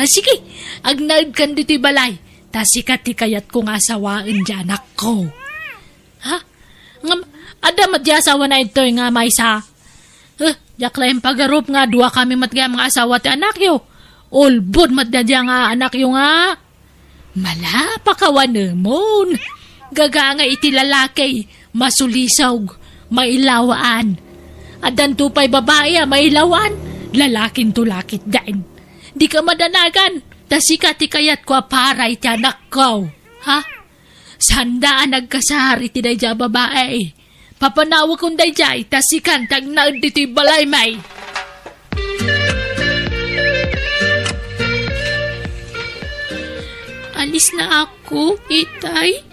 Sige, agnaid kan dito'y balay. Tasikat ti kayat kong asawaan dyan ako. Ha? Ngam, ada madyasawa na ito nga may sa... Yak lang pagarup nga, dua kami matgaya mga asawa ti anak yo. Ulbod matdadya nga anak yo nga. Malapakawan namon. Gaga nga iti lalaki, masulisaw, mailawaan. Adan tupay babae, mailawan, lalaking tulakit dain. Di ka madanagan, tasika ti kayat ko para iti anak ko. Ha? Sandaan nagkasari ti dayja babae. Papanawag kong dayjay, tasikan tagnaad dito'y balay may. Alis na ako, itay.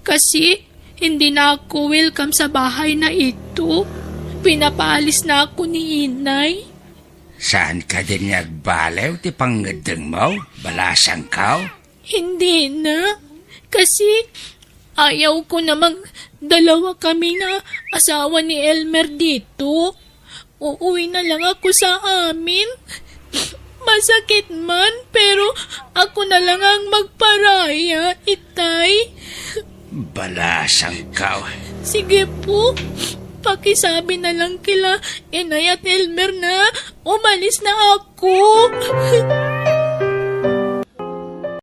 Kasi hindi na ako welcome sa bahay na ito. Pinapaalis na ako ni inay. Saan ka din nagbalaw ti pangadeng mo? Balasang ka? Hindi na. Kasi ayaw ko namang dalawa kami na asawa ni Elmer dito. Uuwi na lang ako sa amin. Masakit man, pero ako na lang ang magparaya, itay. Balasang ka. Sige po, pakisabi na lang kila Inay at Elmer na umalis na ako.